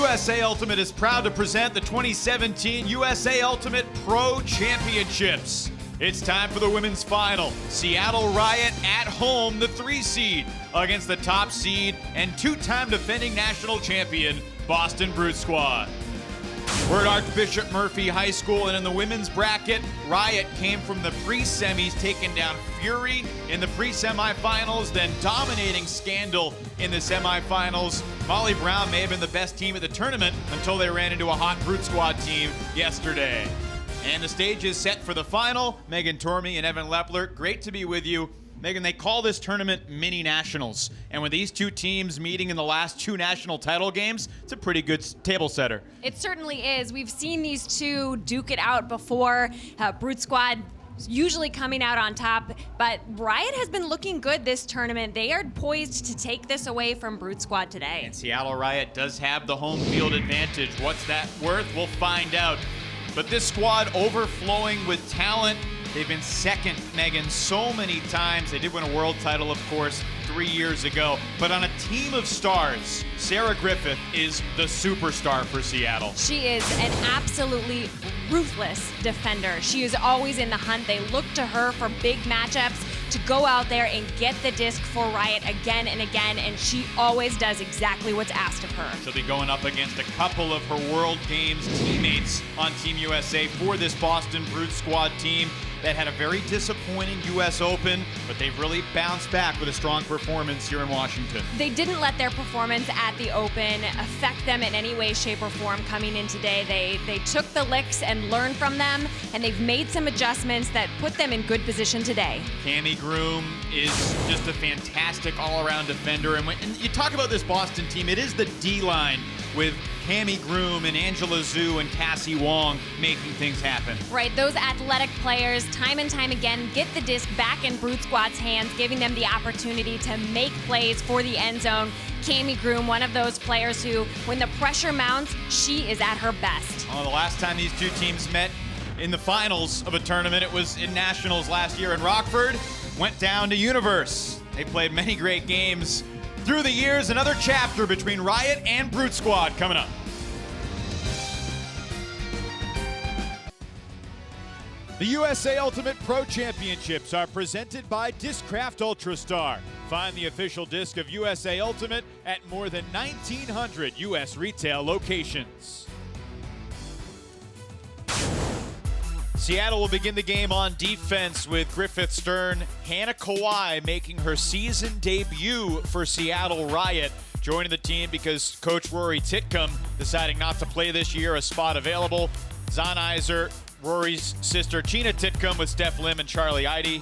USA Ultimate is proud to present the 2017 USA Ultimate Pro Championships. It's time for the women's final. Seattle Riot at home, the 3 seed, against the top seed and 2-time defending national champion, Boston Brute Squad. We're at Archbishop Murphy High School, and in the women's bracket, Riot came from the pre-semis, taking down Fury in the pre-semifinals, then dominating Scandal in the semifinals. Molly Brown may have been the best team at the tournament until they ran into a hot Brute Squad team yesterday. And the stage is set for the final. Megan Tormey and Evan Lepler, great to be with you. Megan, they call this tournament mini nationals, and with these two teams meeting in the last 2 national title games, it's a pretty good table setter. It certainly is. We've seen these two duke it out before. Brute Squad usually coming out on top, but Riot has been looking good this tournament. They are poised to take this away from Brute Squad today. And Seattle Riot does have the home field advantage. What's that worth? We'll find out. But this squad overflowing with talent. They've been second, Megan, so many times. They did win a world title, of course, 3 years ago. But on a team of stars, Sarah Griffith is the superstar for Seattle. She is an absolutely ruthless defender. She is always in the hunt. They look to her for big matchups to go out there and get the disc for Riot again and again, and she always does exactly what's asked of her. She'll be going up against a couple of her World Games teammates on Team USA for this Boston Brute Squad team that had a very disappointing U.S. Open, but they've really bounced back with a strong performance here in Washington. They didn't let their performance at the Open affect them in any way, shape, or form coming in today. They took the licks and learned from them, and they've made some adjustments that put them in good position today. Cami Groom is just a fantastic all-around defender, and when you talk about this Boston team, it is the D-line with Cami Groom and Angela Zhu and Cassie Wong making things happen. Right, those athletic players, time and time again, get the disc back in Brute Squad's hands, giving them the opportunity to make plays for the end zone. Cami Groom, one of those players who, when the pressure mounts, she is at her best. Oh, the last time these two teams met in the finals of a tournament, it was in Nationals last year in Rockford. Went down to Universe. They played many great games through the years. Another chapter between Riot and Brute Squad coming up. The USA Ultimate Pro Championships are presented by Discraft Ultrastar. Find the official disc of USA Ultimate at more than 1,900 U.S. retail locations. Seattle will begin the game on defense with Griffith Stern. Hannah Kawai making her season debut for Seattle Riot, joining the team because Coach Rory Titcomb deciding not to play this year, a spot available. Zonizer, Rory's sister Chena Titcomb with Steph Lim and Charlie Eide.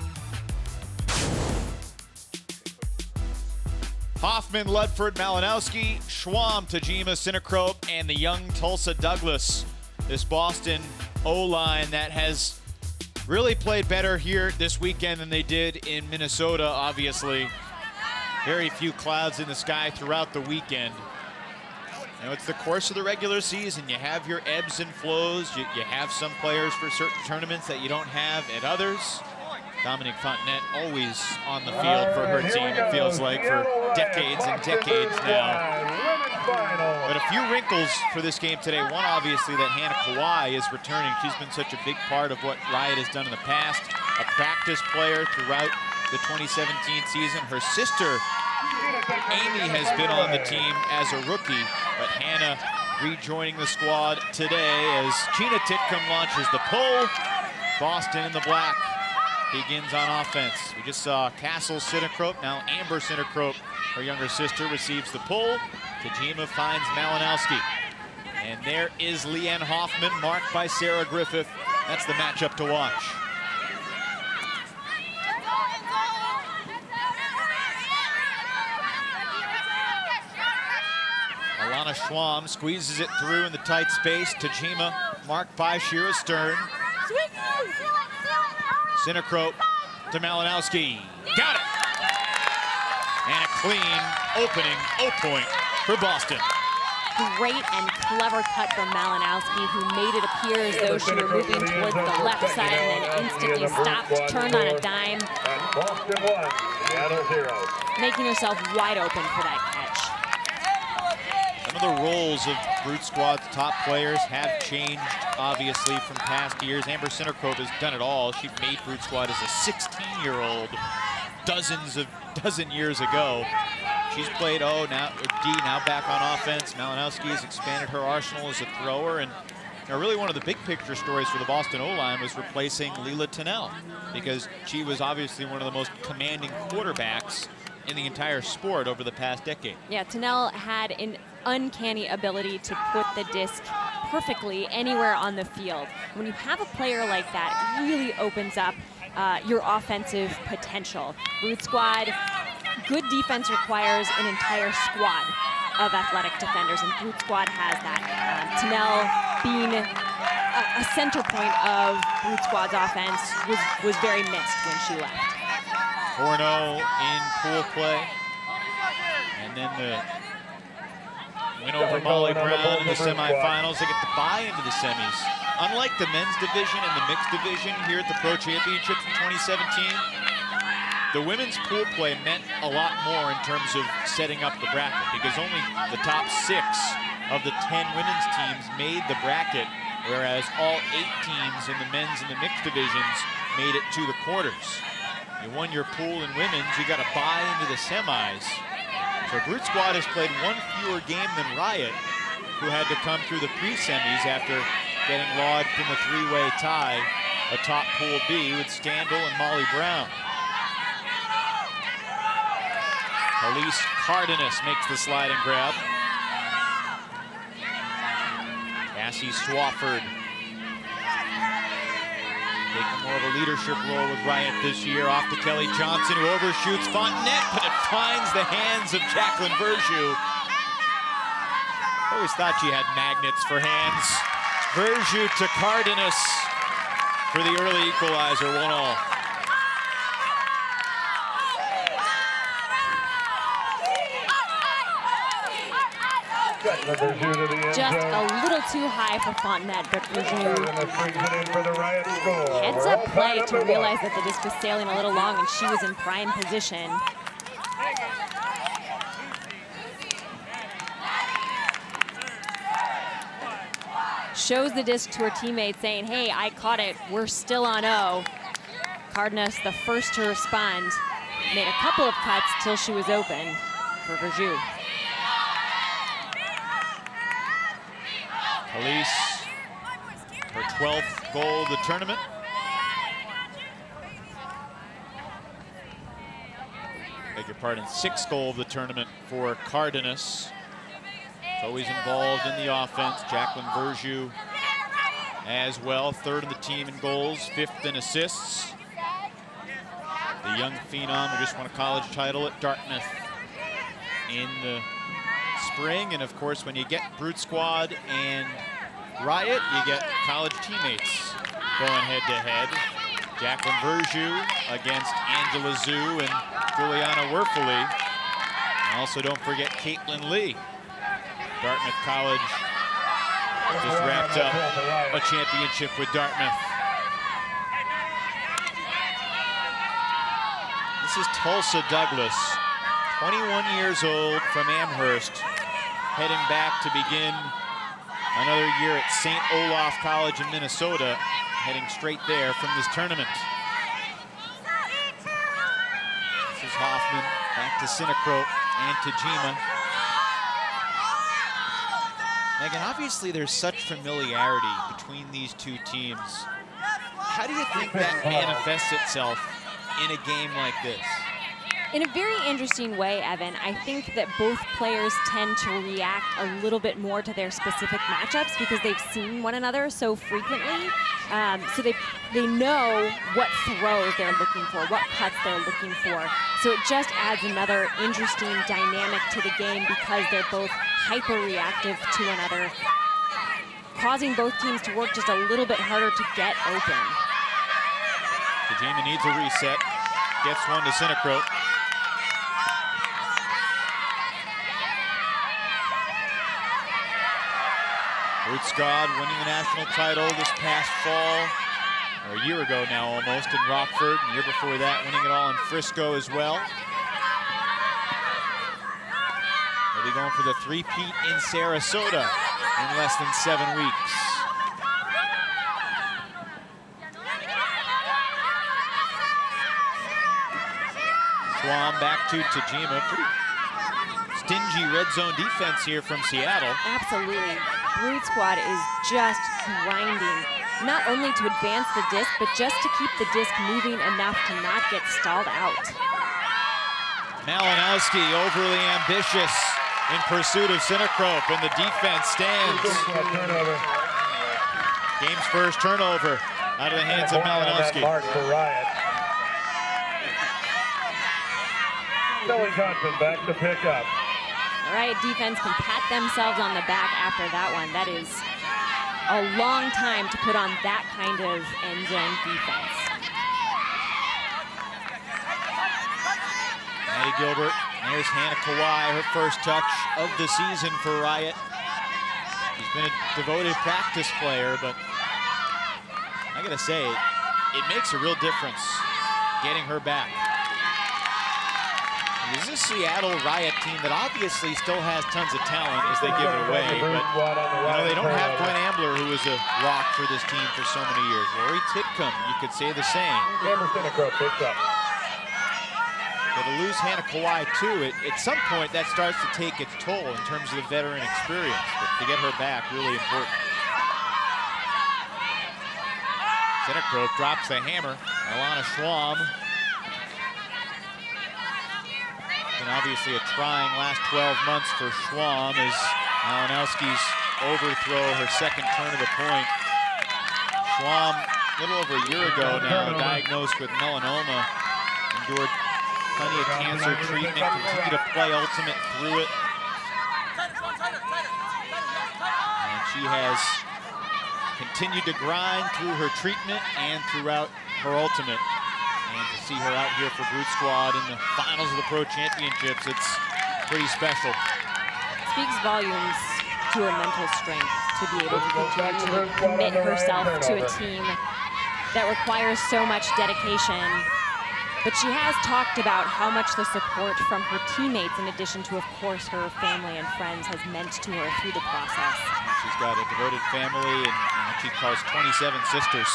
Hoffman, Ludford, Malinowski, Schwam, Tajima, Sinekrope, and the young Tulsa Douglas. This Boston O-line that has really played better here this weekend than they did in Minnesota, obviously. Very few clouds in the sky throughout the weekend. You know, it's the course of the regular season. You have your ebbs and flows. You have some players for certain tournaments that you don't have at others. Dominique Fontenette always on the field for her team, it feels like, for decades and decades now. But a few wrinkles for this game today. One, obviously, that Hannah Kawai is returning. She's been such a big part of what Riot has done in the past. A practice player throughout the 2017 season. Her sister, Amy, has been on the team as a rookie, but Hannah rejoining the squad today as Chena Titcomb launches the pull. Boston in the black begins on offense. We just saw Castle Sinekrope, now Amber Sinekrope, her younger sister, receives the pull. Tajima finds Malinowski. And there is Leanne Hoffman, marked by Sarah Griffith. That's the matchup to watch. Alana Schwam squeezes it through in the tight space. Tajima, marked by Shira Stern. Sinekrope to Malinowski. Got it! And a clean opening O-point for Boston. Great and clever cut from Malinowski, who made it appear as though she were moving towards the left side and then instantly stopped, turned on a dime, Boston 1, Seattle 0. making herself wide open for that catch. Some of the roles of Brute Squad's top players have changed, obviously, from past years. Amber Sinterkrop has done it all. She made Brute Squad as a 16-year-old dozen years ago. She's played now back on offense. Malinowski has expanded her arsenal as a thrower, and really one of the big picture stories for the Boston O-line was replacing Leila Tunnell, because she was obviously one of the most commanding quarterbacks in the entire sport over the past decade. Yeah, Tunnell had an uncanny ability to put the disc perfectly anywhere on the field. When you have a player like that, it really opens up your offensive potential. Brute Squad, good defense requires an entire squad of athletic defenders, and Brute Squad has that. Tunnell being a center point of Brute Squad's offense was very missed when she left. 4-0 in pool play. And then the win over Molly Brown in the semifinals. They get the bye into the semis. Unlike the men's division and the mixed division here at the Pro Championships in 2017, the women's pool play meant a lot more in terms of setting up the bracket, because only the top 6 of the 10 women's teams made the bracket, whereas all 8 teams in the men's and the mixed divisions made it to the quarters. You won your pool in women's, you got to buy into the semis. So Brute Squad has played one fewer game than Riot, who had to come through the pre-semis after getting lodged in the 3-way tie atop Pool B with Scandal and Molly Brown. Elise Cardenas makes the slide and grab. Cassie Swafford taking more of a leadership role with Riot this year. Off to Kelly Johnson, who overshoots Fontenette, but it finds the hands of Jacqueline Verjou. Always thought she had magnets for hands. Verjou to Cardenas for the early equalizer, 1-all. Just a little too high for Fontenette, but Verjou heads up play to realize that the disc was sailing a little long and she was in prime position. Shows the disc to her teammate saying, hey, I caught it, we're still on O. Cardenas, the first to respond, made a couple of cuts till she was open for Verjou. Elise, her 12th goal of the tournament. Beg your pardon, 6th goal of the tournament for Cardenas. She's always involved in the offense. Jacqueline Verjou as well, 3rd in the team in goals, 5th in assists. The young phenom who just won a college title at Dartmouth in the spring. And of course, when you get Brute Squad and Riot, you get college teammates going head-to-head. Jacqueline Verjou against Angela Zhu and Juliana Werfeli. And also don't forget Caitlin Lee. Dartmouth College just wrapped up a championship with Dartmouth. This is Tulsa Douglas, 21 years old, from Amherst, heading back to begin another year at St. Olaf College in Minnesota, heading straight there from this tournament. This is Hoffman, back to Sinterkrop and Tajima. Megan, obviously there's such familiarity between these two teams. How do you think that manifests itself in a game like this? In a very interesting way, Evan. I think that both players tend to react a little bit more to their specific matchups because they've seen one another so frequently. So they know what throws they're looking for, what cuts they're looking for. So it just adds another interesting dynamic to the game because they're both hyper-reactive to another, causing both teams to work just a little bit harder to get open. Tajima needs a reset. Gets one to Sinterkrop. Brute Squad winning the national title this past fall, or a year ago now almost, in Rockford. The year before that, winning it all in Frisco as well. be going for the three-peat in Sarasota in less than 7 weeks. Schwam back to Tajima. Pretty stingy red zone defense here from Seattle. Absolutely. Brood Squad is just grinding, not only to advance the disc, but just to keep the disc moving enough to not get stalled out. Malinowski overly ambitious in pursuit of Sinnerkrop, and the defense stands. Game's first turnover out of the hands of Malinowski. Mark for Riot. Kelly Johnson back to pick up. Riot defense can pat themselves on the back after that one. That is a long time to put on that kind of end zone defense. Maddie Gilbert, there's Hannah Kawhi, her first touch of the season for Riot. She's been a devoted practice player, but I gotta say, it makes a real difference getting her back. This is a Seattle Riot team that obviously still has tons of talent as they give it away, but they don't have Gwen Ambler, who was a rock for this team for so many years. Lori Titcomb, you could say the same. But to lose Hannah Kawhi too, at some point that starts to take its toll in terms of the veteran experience, but to get her back, really important. Sinnerkrop drops the hammer. Alana Schwam. And obviously a trying last 12 months for Schwam as Malinowski's overthrow, her second turn of the point. Schwam, a little over a year ago now, diagnosed with melanoma, endured plenty of cancer treatment, continued to play ultimate through it. And she has continued to grind through her treatment and throughout her ultimate. And to see her out here for Brood Squad in the finals of the Pro Championships, it's pretty special. Speaks volumes to her mental strength to be able to continue to commit herself to a team that requires so much dedication. But she has talked about how much the support from her teammates, in addition to, of course, her family and friends, has meant to her through the process. She's got a devoted family and what she calls 27 sisters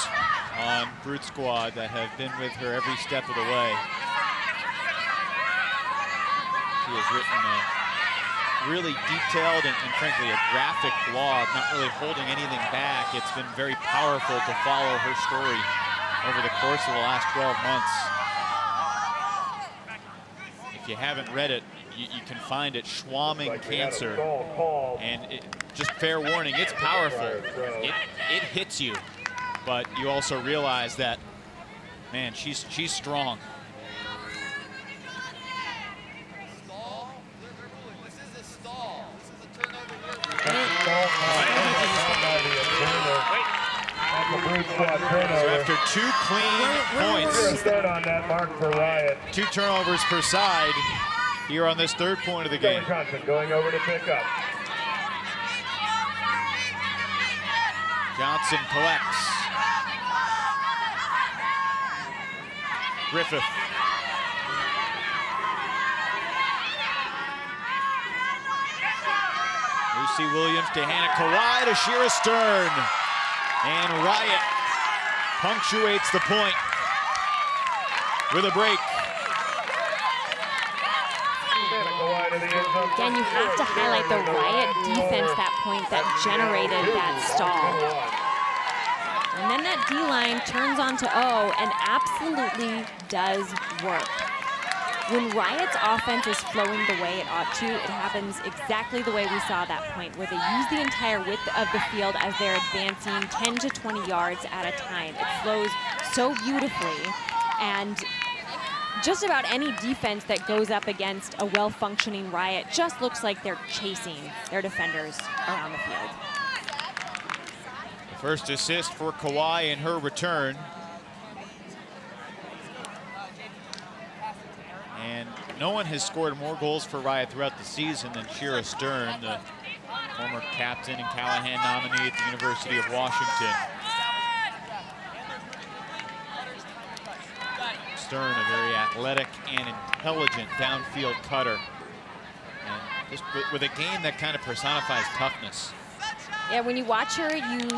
on Brood Squad that have been with her every step of the way. She has written a really detailed and frankly a graphic blog, not really holding anything back. It's been very powerful to follow her story over the course of the last 12 months. If you haven't read it, you can find it, Schwamming Cancer. And just fair warning, it's powerful. It hits you. But you also realize that, man, she's strong. This is a stall. This is a turnover here. So after 2 clean points, on that mark for Riot. 2 turnovers per side here on this third point of the game. Johnson going over to pick up. Johnson collects. Griffith. Lucy Williams to Hannah Kawhi to Shira Stern. And Riot punctuates the point with a break. Again, you have to highlight the Riot defense that point that generated that stall. And then that D-line turns onto O and absolutely does work. When Riot's offense is flowing the way it ought to, it happens exactly the way we saw that point, where they use the entire width of the field as they're advancing 10 to 20 yards at a time. It flows so beautifully, and just about any defense that goes up against a well-functioning Riot just looks like they're chasing their defenders around the field. The first assist for Kawhi in her return. And no one has scored more goals for Riot throughout the season than Shira Stern, the former captain and Callahan nominee at the University of Washington. Stern, a very athletic and intelligent downfield cutter. And just with a game that kind of personifies toughness. Yeah, when you watch her, you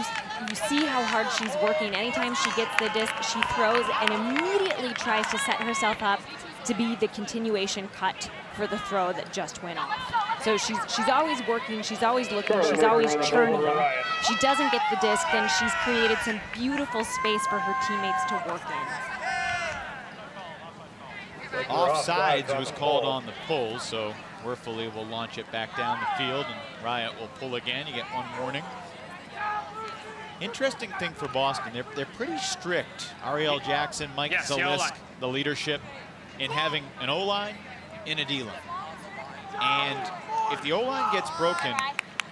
see how hard she's working. Anytime she gets the disc, she throws and immediately tries to set herself up to be the continuation cut for the throw that just went off. So she's always working, she's always looking, she's always churning. If she doesn't get the disc, then she's created some beautiful space for her teammates to work in. Offsides was called on the pull, so Werfele will launch it back down the field, and Riot will pull again. You get one warning. Interesting thing for Boston, they're pretty strict. Ariel Jackson, Mike Zalisk, the leadership in having an O-line and a D-line. And if the O-line gets broken,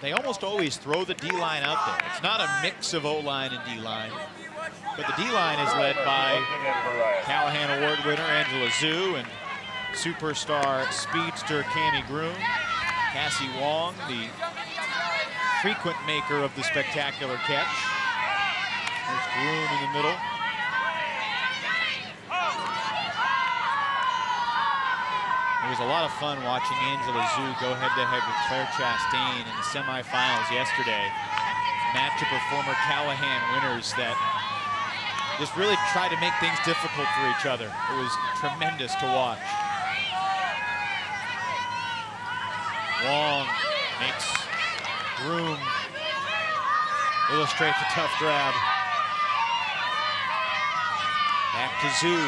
they almost always throw the D-line out there. It's not a mix of O-line and D-line, but the D-line is led by Callahan Award winner Angela Zhu and superstar speedster Cami Groom, Cassie Wong, the frequent maker of the spectacular catch. There's Groom in the middle. It was a lot of fun watching Angela Zhu go head-to-head with Claire Chastain in the semifinals yesterday. Matchup of former Callahan winners that just really tried to make things difficult for each other. It was tremendous to watch. Wong makes Groom illustrate the tough grab. Back to Zhu.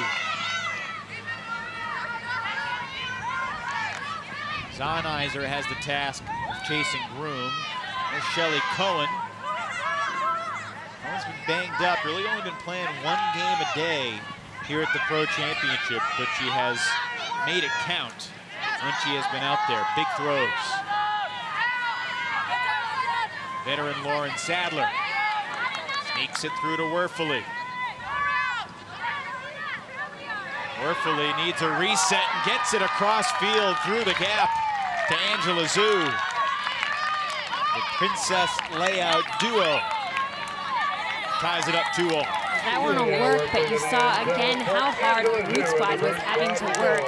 Zahnizer has the task of chasing Groom. There's Shelly Cohen. Cohen's been banged up, really only been playing one game a day here at the Pro Championship, but she has made it count when she has been out there. Big throws. Veteran Lauren Sadler sneaks it through to Werfele. Werfele needs a reset and gets it across field through the gap to Angela Zhu. The Princess layout duo ties it up 2-0. That one will work, but you saw again how hard the Root Squad was having to work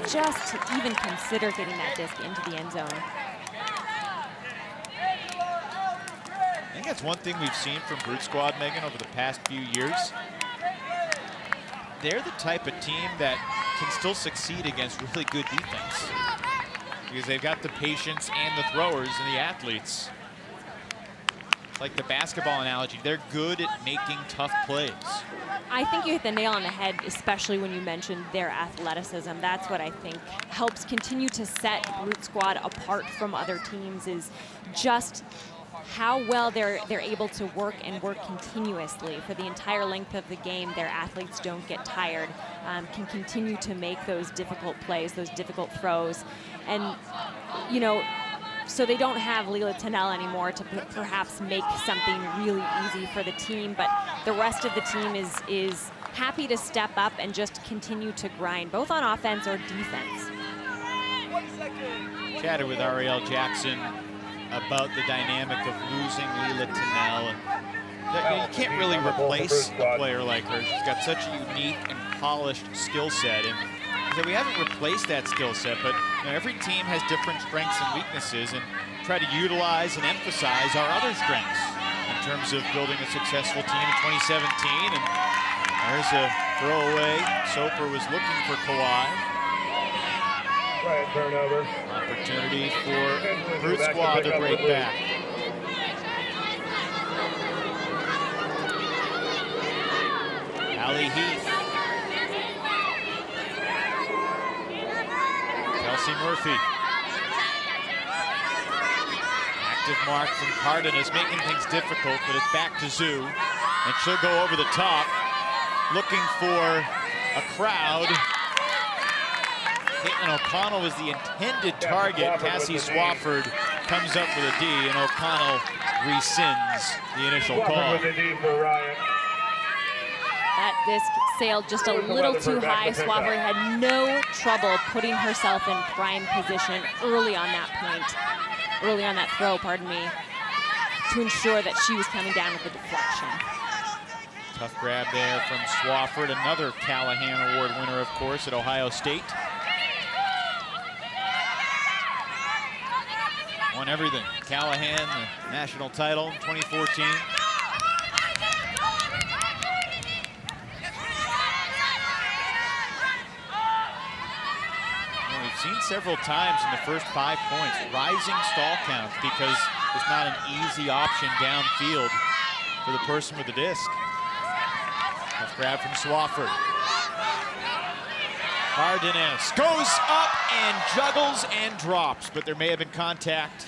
just to even consider getting that disc into the end zone. I think that's one thing we've seen from Brute Squad, Megan, over the past few years. They're the type of team that can still succeed against really good defense because they've got the patience and the throwers and the athletes. Like the basketball analogy, they're good at making tough plays. I think you hit the nail on the head, especially when you mentioned their athleticism. That's what I think helps continue to set Brute Squad apart from other teams, is just how well they're able to work and work continuously for the entire length of the game. Their athletes don't get tired, can continue to make those difficult plays, those difficult throws. And, you know, so they don't have Leela Tennell anymore to perhaps make something really easy for the team, but the rest of the team is happy to step up and just continue to grind, both on offense or defense. Chatted with Ariel Jackson about the dynamic of losing Leela Tennell. You can't really replace a player like her. She's got such a unique and polished skill set. And so we haven't replaced that skill set, but you know, every team has different strengths and weaknesses, and try to utilize and emphasize our other strengths in terms of building a successful team in 2017. And there's a throwaway. Soper was looking for Kawhi. Right, turnover. Opportunity for Brute Squad to break back. Allie Heath. Kelsey Murphy. Active mark from Cardenas, making things difficult, but it's back to Zhu. And she'll go over the top, looking for a crowd. Caitlin O'Connell was the intended target. Cassie Swafford comes up with a D, and O'Connell rescinds the initial call. That disc sailed just a little too high. Swafford had no trouble putting herself in prime position early on that throw, pardon me, to ensure that she was coming down with a deflection. Tough grab there from Swafford, another Callahan Award winner, of course, at Ohio State. Won everything. Callahan, the national title in 2014. And we've seen several times in the first 5 points, rising stall counts because it's not an easy option downfield for the person with the disc. Tough grab from Swafford. Cardenas goes up and juggles and drops, but there may have been contact.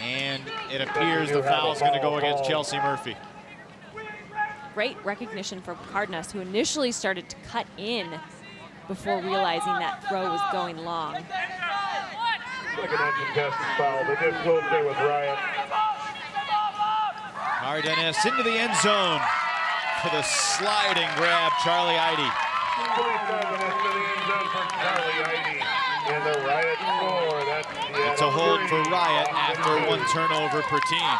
And it appears the foul's going to go against Chelsea Murphy. Great recognition from Cardenas, who initially started to cut in before realizing that throw was going long. Second uncontested foul. They just will stay with Riot. Cardenas into the end zone for the sliding grab, Charlie Eide. And the Riot score. It's a hold for Riot after 1 turnover per team.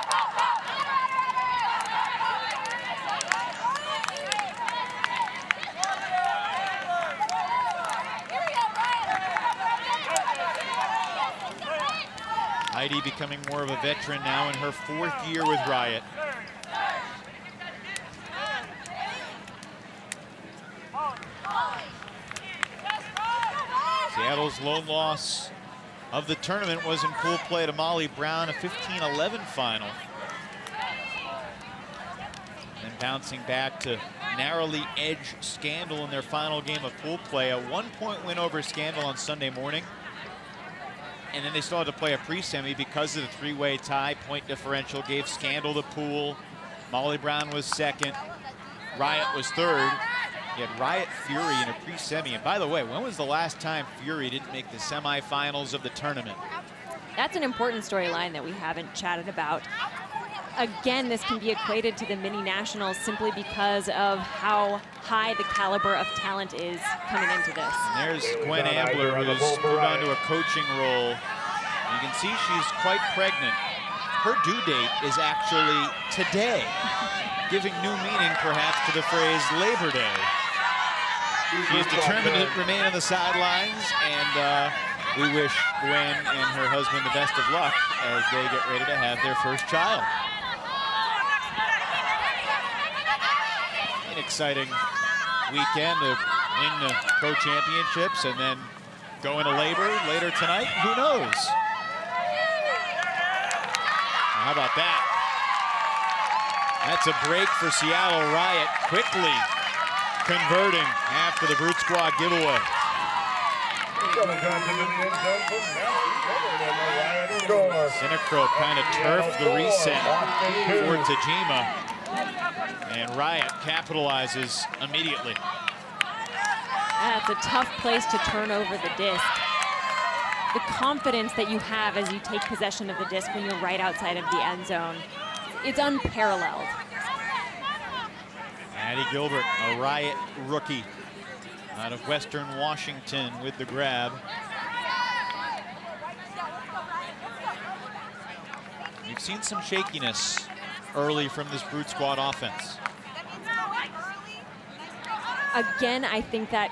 Eide becoming more of a veteran now in her 4th year with Riot. Seattle's lone loss of the tournament was in pool play to Molly Brown, a 15-11 final. And bouncing back to narrowly edge Scandal in their final game of pool play, a 1-point win over Scandal on Sunday morning. And then they still had to play a pre-semi because of the 3-way tie. Point differential gave Scandal the pool. Molly Brown was 2nd. Riot was 3rd. You had Riot Fury in a pre-semi. And by the way, when was the last time Fury didn't make the semifinals of the tournament? That's an important storyline that we haven't chatted about. Again, this can be equated to the mini nationals simply because of how high the caliber of talent is coming into this. And there's Gwen Ambler, who's moved on to a coaching role. You can see she's quite pregnant. Her due date is actually today, giving new meaning perhaps to the phrase Labor Day. She is determined to remain on the sidelines, and we wish Gwen and her husband the best of luck as they get ready to have their first child. An exciting weekend to win the pro championships and then go into labor later tonight. Who knows? How about that? That's a break for Seattle Riot, quickly converting after the Brute Squad giveaway. Sinacrope kind of turfed the reset for Tajima, and Riot capitalizes immediately. That's a tough place to turn over the disc. The confidence that you have as you take possession of the disc when you're right outside of the end zone, it's unparalleled. Addie Gilbert, a Riot rookie out of Western Washington with the grab. We've seen some shakiness early from this Brute Squad offense. Again, I think that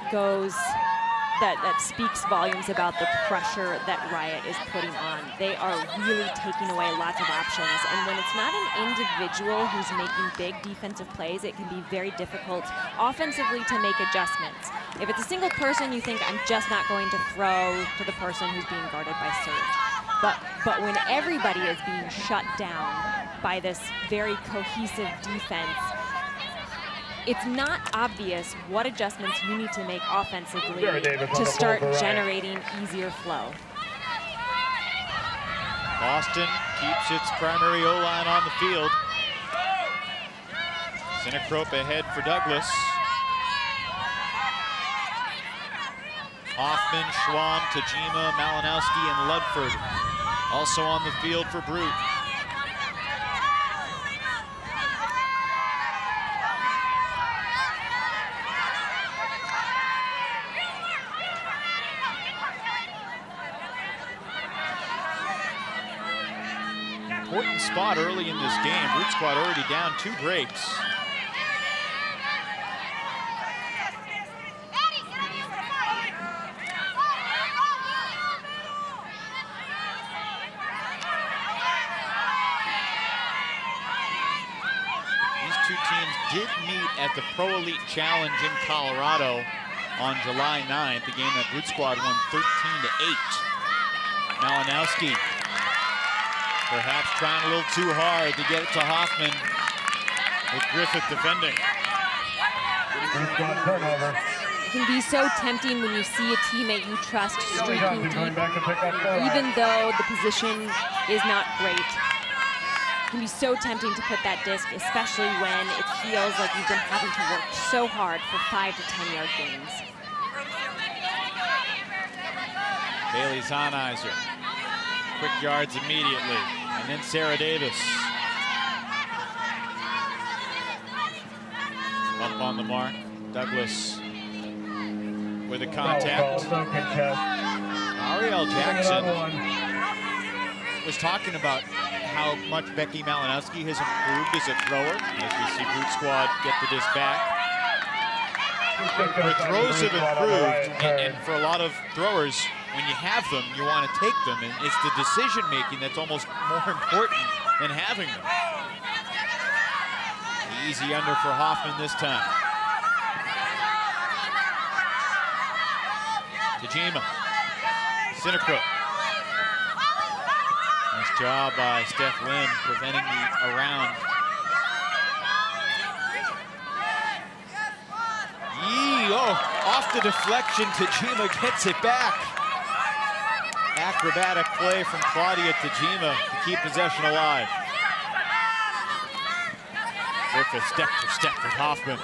that speaks volumes about the pressure that Riot is putting on. They are really taking away lots of options, and when it's not an individual who's making big defensive plays, it can be very difficult offensively to make adjustments. If it's a single person, you think, I'm just not going to throw to the person who's being guarded by Surge. But when everybody is being shut down by this very cohesive defense, it's not obvious what adjustments you need to make offensively to start generating easier flow. Boston keeps its primary O-line on the field. Sinacrope ahead for Douglas. Hoffman, Schwam, Tajima, Malinowski, and Ludford also on the field for Brute. Important spot early in this game. Brute Squad already down 2 breaks. two teams did meet at the Pro Elite Challenge in Colorado on July 9th, a game that Brute Squad won 13-8. Malinowski perhaps trying a little too hard to get it to Hoffman, with Griffith defending. Turnover. It can be so tempting when you see a teammate you trust streaking deep, even though the position is not great. It can be so tempting to put that disc, especially when it feels like you've been having to work so hard for 5 to 10-yard gains. Bailey Zahnizer, quick yards immediately, and then Sarah Davis. Up on the mark, Douglas with a contact. Ariel Jackson was talking about how much Becky Malinowski has improved as a thrower, as we see Brute Squad get the disc back. Her throws have improved, and for a lot of throwers, when you have them, you want to take them, and it's the decision-making that's almost more important than having them. Easy under for Hoffman this time. Tajima, Sinnercrook. Nice job by Steph Lynn preventing the around. Off the deflection, Tajima gets it back. Acrobatic play from Claudia Tajima to keep possession alive. Griffith step for step with Hoffman.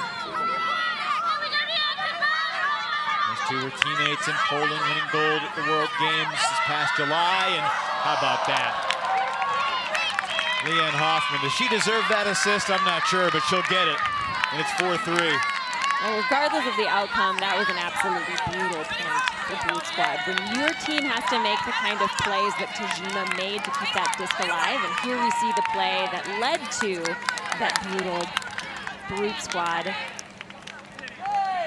Those two were teammates in Poland, winning gold at the World Games this past July, and how about that? Leanne Hoffman, does she deserve that assist? I'm not sure, but she'll get it, and it's 4-3. Well, regardless of the outcome, that was an absolutely brutal point for Brute Squad. When your team has to make the kind of plays that Tajima made to keep that disc alive, and here we see the play that led to that brutal Brute Squad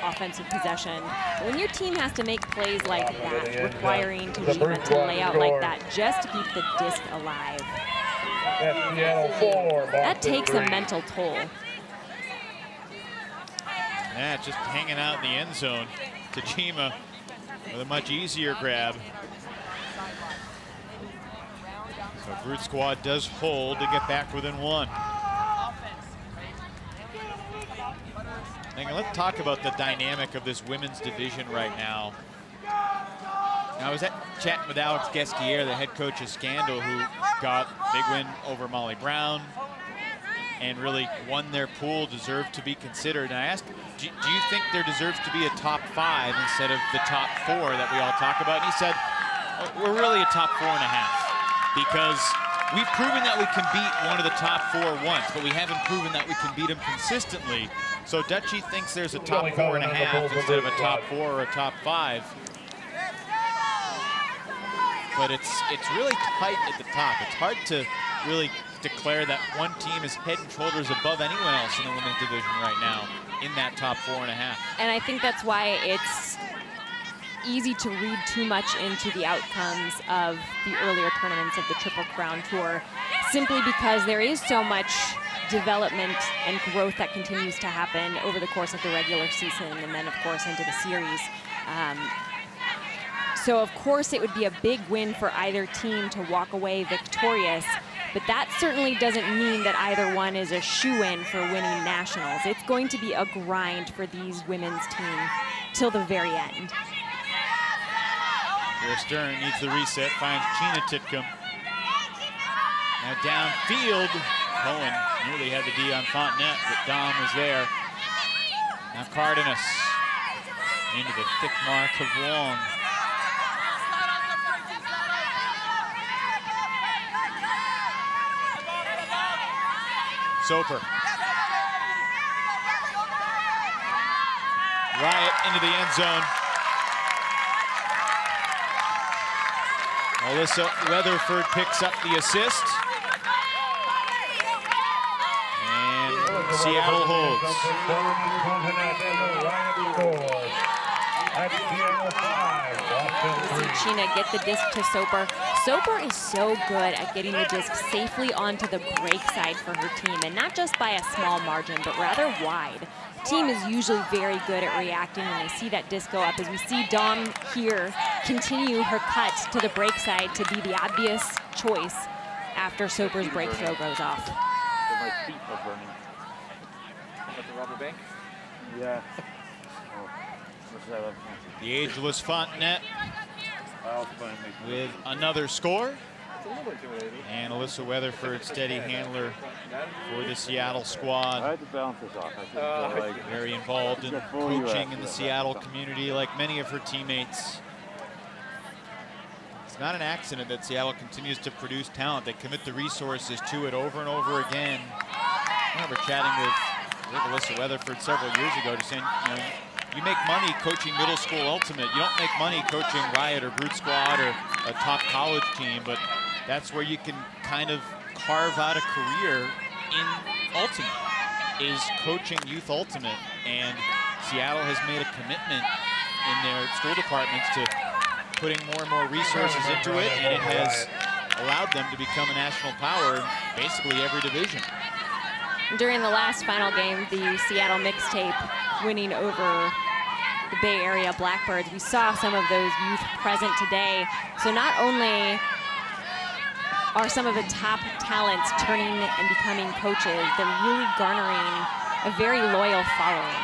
offensive possession. But when your team has to make plays like that, requiring Tajima to lay out like that just to keep the disc alive, that takes a mental toll. Yeah, just hanging out in the end zone. Tajima with a much easier grab. So Brute Squad does hold to get back within one. Let's talk about the dynamic of this women's division right now. Now, I was chatting with Alex Gesquier, the head coach of Scandal, who got a big win over Molly Brown and really won their pool, deserved to be considered. And I asked, do you think there deserves to be a top 5 instead of the top 4 that we all talk about? And he said, we're really a top 4.5 because we've proven that we can beat one of the top 4 once, but we haven't proven that we can beat them consistently. So Dutchie thinks there's a top 4.5 instead of a top 4 or a top 5. But it's really tight at the top. It's hard to really declare that one team is head and shoulders above anyone else in the women's division right now in that top 4.5. And I think that's why it's easy to read too much into the outcomes of the earlier tournaments of the Triple Crown Tour, simply because there is so much development and growth that continues to happen over the course of the regular season and then, of course, into the series. So, of course, it would be a big win for either team to walk away victorious, but that certainly doesn't mean that either one is a shoo-in for winning nationals. It's going to be a grind for these women's team till the very end. Here Stern needs the reset, finds Gina Titcomb. Now downfield, Cohen nearly had the D on Fontenette, but Dom was there. Now Cardenas into the thick mark of Wong. Soper. Riot into the end zone. Alyssa Weatherford picks up the assist. And Seattle holds. At Seattle 5, Boston 3. Sheena get the disc to Soper. Soper is so good at getting the disc safely onto the break side for her team, and not just by a small margin, but rather wide. The team is usually very good at reacting when they see that disc go up, as we see Dom here continue her cut to the break side to be the obvious choice after Soper's break throw goes off. My feet are burning. Got the rubber bank? Yeah. The ageless Fontenette with another score. And Alyssa Weatherford, steady handler for the Seattle squad. I had to bounce this off. I think Very involved in coaching in the Seattle community, like many of her teammates. It's not an accident that Seattle continues to produce talent. They commit the resources to it over and over again. I remember chatting with Alyssa Weatherford several years ago, just saying, you know, you make money coaching middle school ultimate. You don't make money coaching Riot or Brute Squad or a top college team, but that's where you can kind of carve out a career in ultimate, is coaching youth ultimate. And Seattle has made a commitment in their school departments to putting more and more resources into it, and it has allowed them to become a national power in basically every division. During the last final game, the Seattle mixtape winning over the Bay Area Blackbirds, we saw some of those youth present today. So not only are some of the top talents turning and becoming coaches, they're really garnering a very loyal following.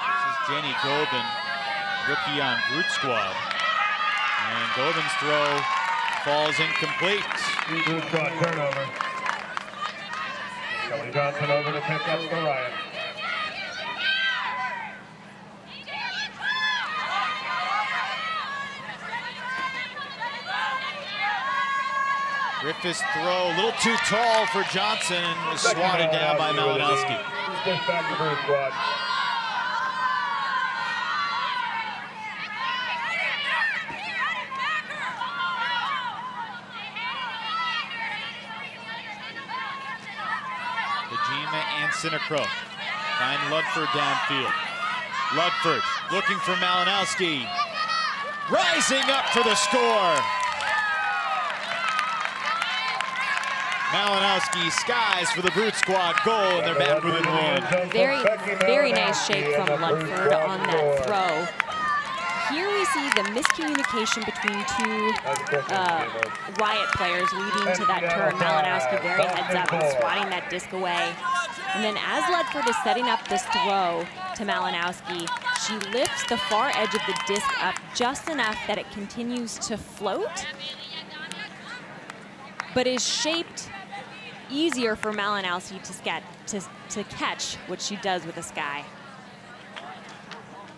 This is Jenny Gobin, rookie on Brute Squad. And Gobin's throw falls incomplete. Brute Squad turnover. Kelly Johnson over to pick up the Riot. Griffith's throw a little too tall for Johnson, was swatted down by Malinowski. Just back to Brute Squad. Tajima and Sinacro find Ludford downfield. Ludford looking for Malinowski. Rising up for the score. Malinowski skies for the Brute Squad goal, and they're back within one. Very nice shake from Ludford on that throw. Here we see the miscommunication between two Riot players leading to that turn. Malinowski very heads up and swatting that disc away. And then as Ludford is setting up this throw to Malinowski, she lifts the far edge of the disc up just enough that it continues to float, but is shaped easier for Malinowski to catch, which she does with a sky.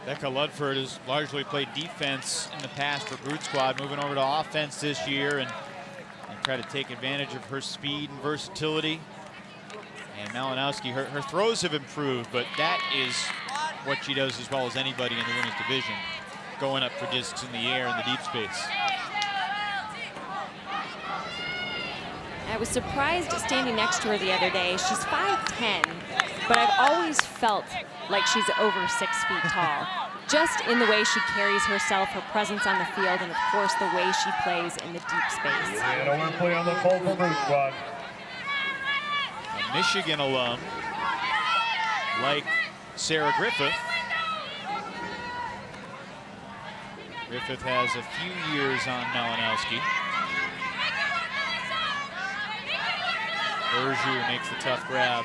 Becka Ludford has largely played defense in the past for Brute Squad, moving over to offense this year and try to take advantage of her speed and versatility. And Malinowski, her throws have improved, but that is what she does as well as anybody in the women's division, going up for discs in the air in the deep space. I was surprised standing next to her the other day. She's 5'10", but I've always felt like she's over 6 feet tall. Just in the way she carries herself, her presence on the field, and of course the way she plays in the deep space. And a play on the pole for Brute Squad. A Michigan alum like Sarah Griffith. Griffith has a few years on Malinowski. Verju makes the tough grab.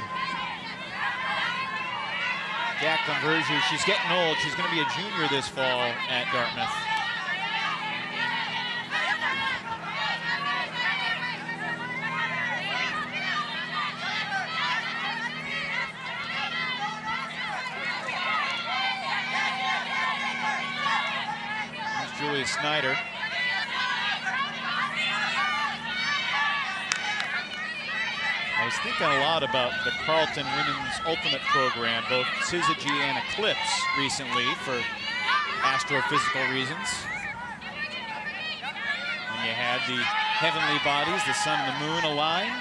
Jacqueline Verju, she's getting old. She's going to be a junior this fall at Dartmouth. Here's Julia Schneider. I was thinking a lot about the Carleton Women's Ultimate program, both Syzygy and Eclipse recently for astrophysical reasons. And you had the heavenly bodies, the sun and the moon aligned.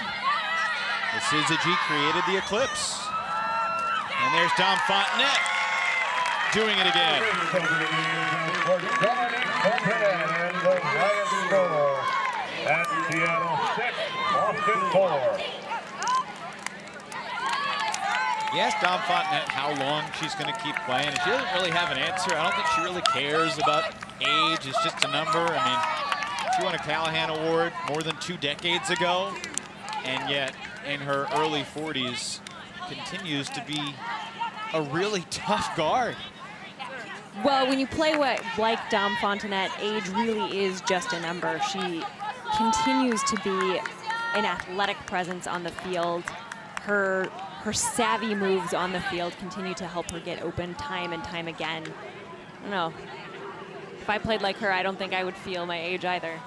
Syzygy created the eclipse. And there's Dom Fontenette doing it again. And the Riot score at Seattle 6, Boston 4. You asked Dom Fontenette how long she's going to keep playing, and she doesn't really have an answer. I don't think she really cares about age. It's just a number. I mean, she won a Callahan Award more than 2 decades ago, and yet in her early 40s continues to be a really tough guard. Well, when you play like Dom Fontenette, age really is just a number. She continues to be an athletic presence on the field. Her savvy moves on the field continue to help her get open time and time again. I don't know. If I played like her, I don't think I would feel my age either.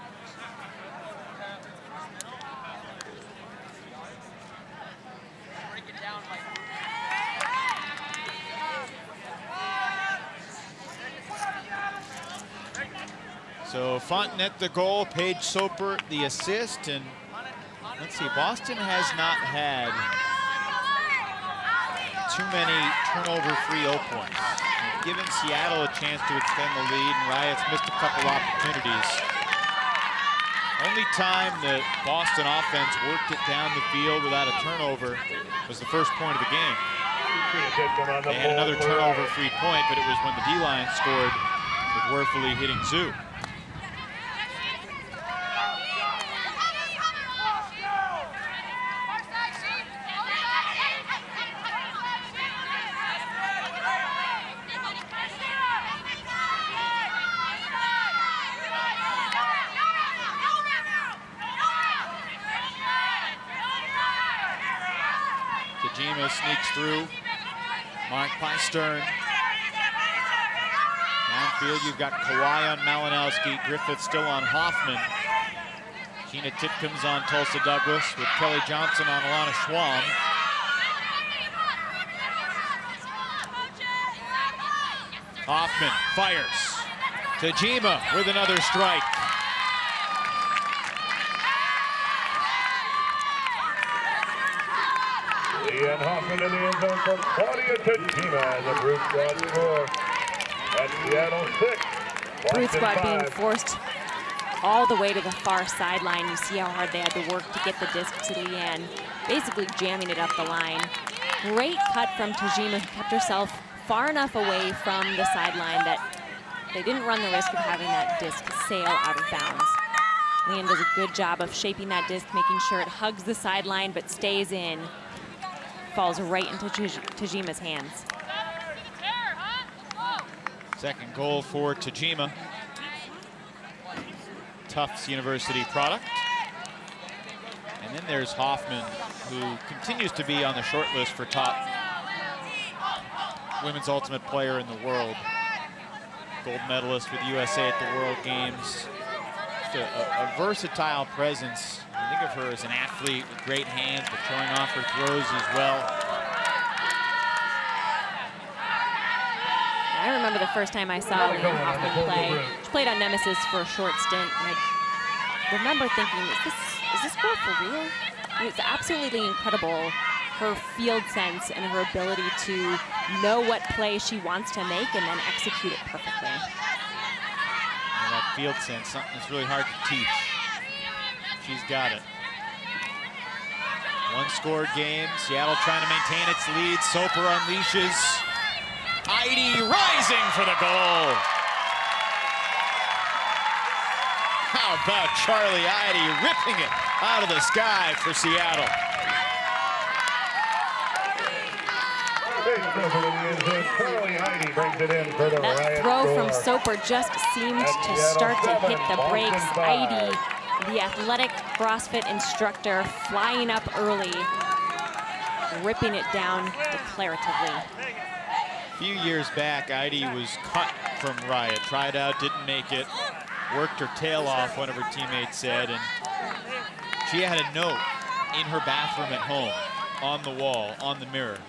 So Fontenette the goal, Paige Soper the assist, and let's see, Boston has not had too many turnover-free 0 points. They've given Seattle a chance to extend the lead, and Riot's missed a couple opportunities. Only time the Boston offense worked it down the field without a turnover was the first point of the game. They had another turnover-free point, but it was when the D-line scored with Werfele hitting Zoo. Tajima sneaks through, marked by Stern. Downfield, you've got Kawhi on Malinowski, Griffith still on Hoffman. Gina Titcombs on Tulsa Douglas with Kelly Johnson on Alana Schwam. Hoffman fires. Tajima with another strike. Ian Hoffman in the end zone for Claudia Tajima as a Brute Squad score at Seattle 6. Brute Squad 5. being forced all the way to the far sideline. You see how hard they had to work to get the disc to Leanne, basically jamming it up the line. Great cut from Tajima, who kept herself far enough away from the sideline that they didn't run the risk of having that disc sail out of bounds. Leanne does a good job of shaping that disc, making sure it hugs the sideline but stays in. Falls right into Tajima's hands. Second goal for Tajima. Tufts University product. And then there's Hoffman, who continues to be on the short list for top women's ultimate player in the world. Gold medalist with USA at the World Games. Just a versatile presence. I think of her as an athlete with great hands, but showing off her throws as well. I remember the first time I saw Leanne Hoffman play. She played on Nemesis for a short stint, and I remember thinking, is this girl for real? It was absolutely incredible, her field sense and her ability to know what play she wants to make and then execute it perfectly. And that field sense, something that's really hard to teach. She's got it. One-score game. Seattle trying to maintain its lead. Soper unleashes. Heidi rising for the goal. How about Charlie Heidi ripping it out of the sky for Seattle? Charlie Heidi brings it in for the That Riot throw score. from Soper just seemed to start to hit the brakes. Heidi, the athletic CrossFit instructor, flying up early, ripping it down declaratively. A few years back, Heidi was cut from Riot. Tried out, didn't make it. Worked her tail off, one of her teammates said. And she had a note in her bathroom at home, on the wall, on the mirror.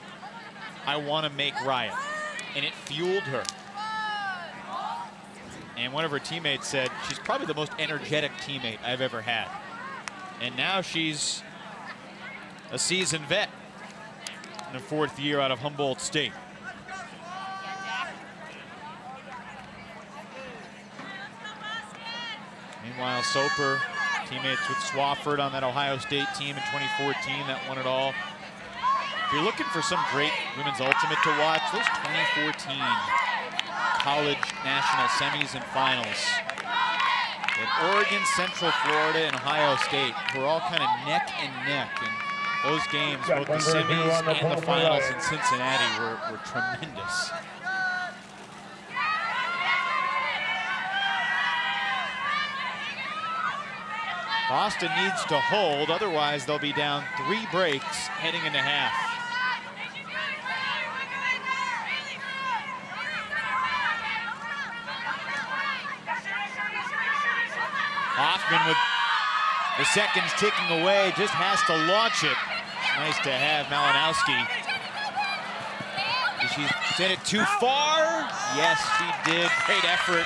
I want to make Riot. And it fueled her. And one of her teammates said, she's probably the most energetic teammate I've ever had. And now she's a seasoned vet in a 4th year out of Humboldt State. Meanwhile, Soper, teammates with Swafford on that Ohio State team in 2014 that won it all. If you're looking for some great women's ultimate to watch, those 2014 college national semis and finals at Oregon, Central Florida, and Ohio State were all kind of neck and neck. And those games, both the semis and the finals in Cincinnati, were tremendous. Boston needs to hold, otherwise they'll be down 3 breaks heading into half. Hoffman with the seconds ticking away, just has to launch it. Nice to have Malinowski. Did she send it too far? Yes, she did. Great effort.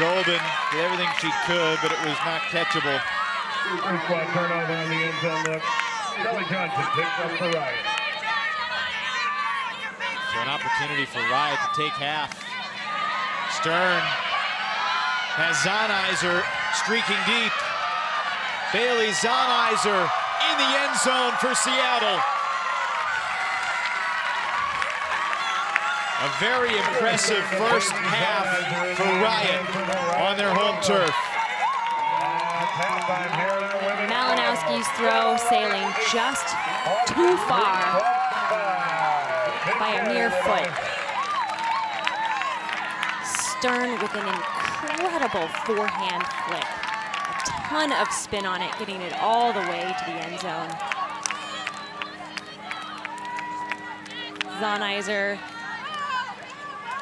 Golden did everything she could, but it was not catchable. Squad turnover on the end zone look. Kelly Johnson picks up for Riot. So an opportunity for Riot to take half. Stern has Zonizer streaking deep. Bailey Zonizer in the end zone for Seattle. A very impressive first half for Riot on their home turf. Malinowski's throw sailing just too far by a mere foot. Stern with an incredible forehand flick. A ton of spin on it, getting it all the way to the end zone. Zonizer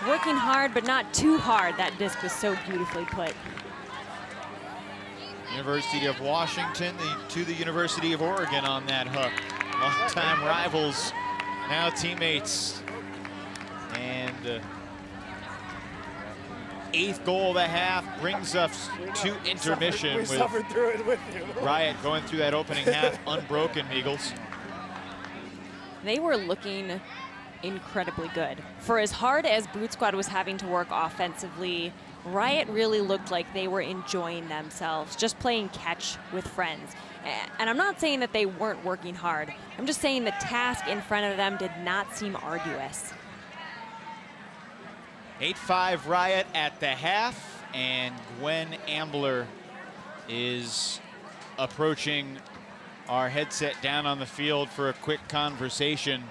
working hard, but not too hard. That disc was so beautifully put. University of Washington to the University of Oregon on that hook. Longtime rivals, now teammates. And 8th goal of the half brings us to intermission with Riot going through that opening half unbroken, Eagles. They were looking incredibly good. For as hard as Brute Squad was having to work offensively, Riot really looked like they were enjoying themselves, just playing catch with friends. And I'm not saying that they weren't working hard. I'm just saying the task in front of them did not seem arduous. 8-5 Riot at the half, and Gwen Ambler is approaching our headset down on the field for a quick conversation.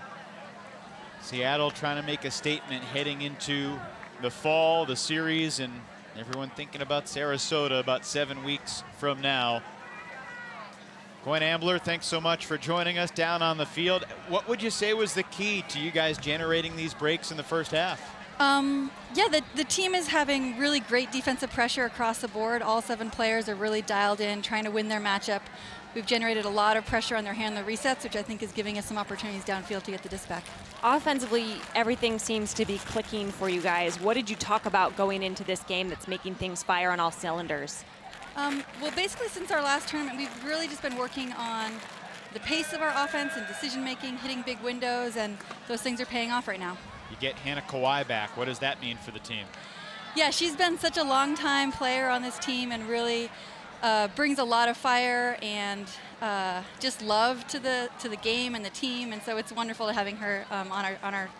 Seattle trying to make a statement heading into the fall, the series, and everyone thinking about Sarasota about 7 weeks from now. Gwen Ambler, thanks so much for joining us down on the field. What would you say was the key to you guys generating these breaks in the first half? Yeah, the team is having really great defensive pressure across the board. All 7 players are really dialed in, trying to win their matchup. We've generated a lot of pressure on their handler resets, which I think is giving us some opportunities downfield to get the disc back. Offensively, everything seems to be clicking for you guys. What did you talk about going into this game that's making things fire on all cylinders? Well, basically since our last tournament, we've really just been working on the pace of our offense and decision-making, hitting big windows, and those things are paying off right now. You get Hannah Kawhi back. What does that mean for the team? Yeah, she's been such a long-time player on this team and really brings a lot of fire and just love to the game and the team, and so it's wonderful to having her on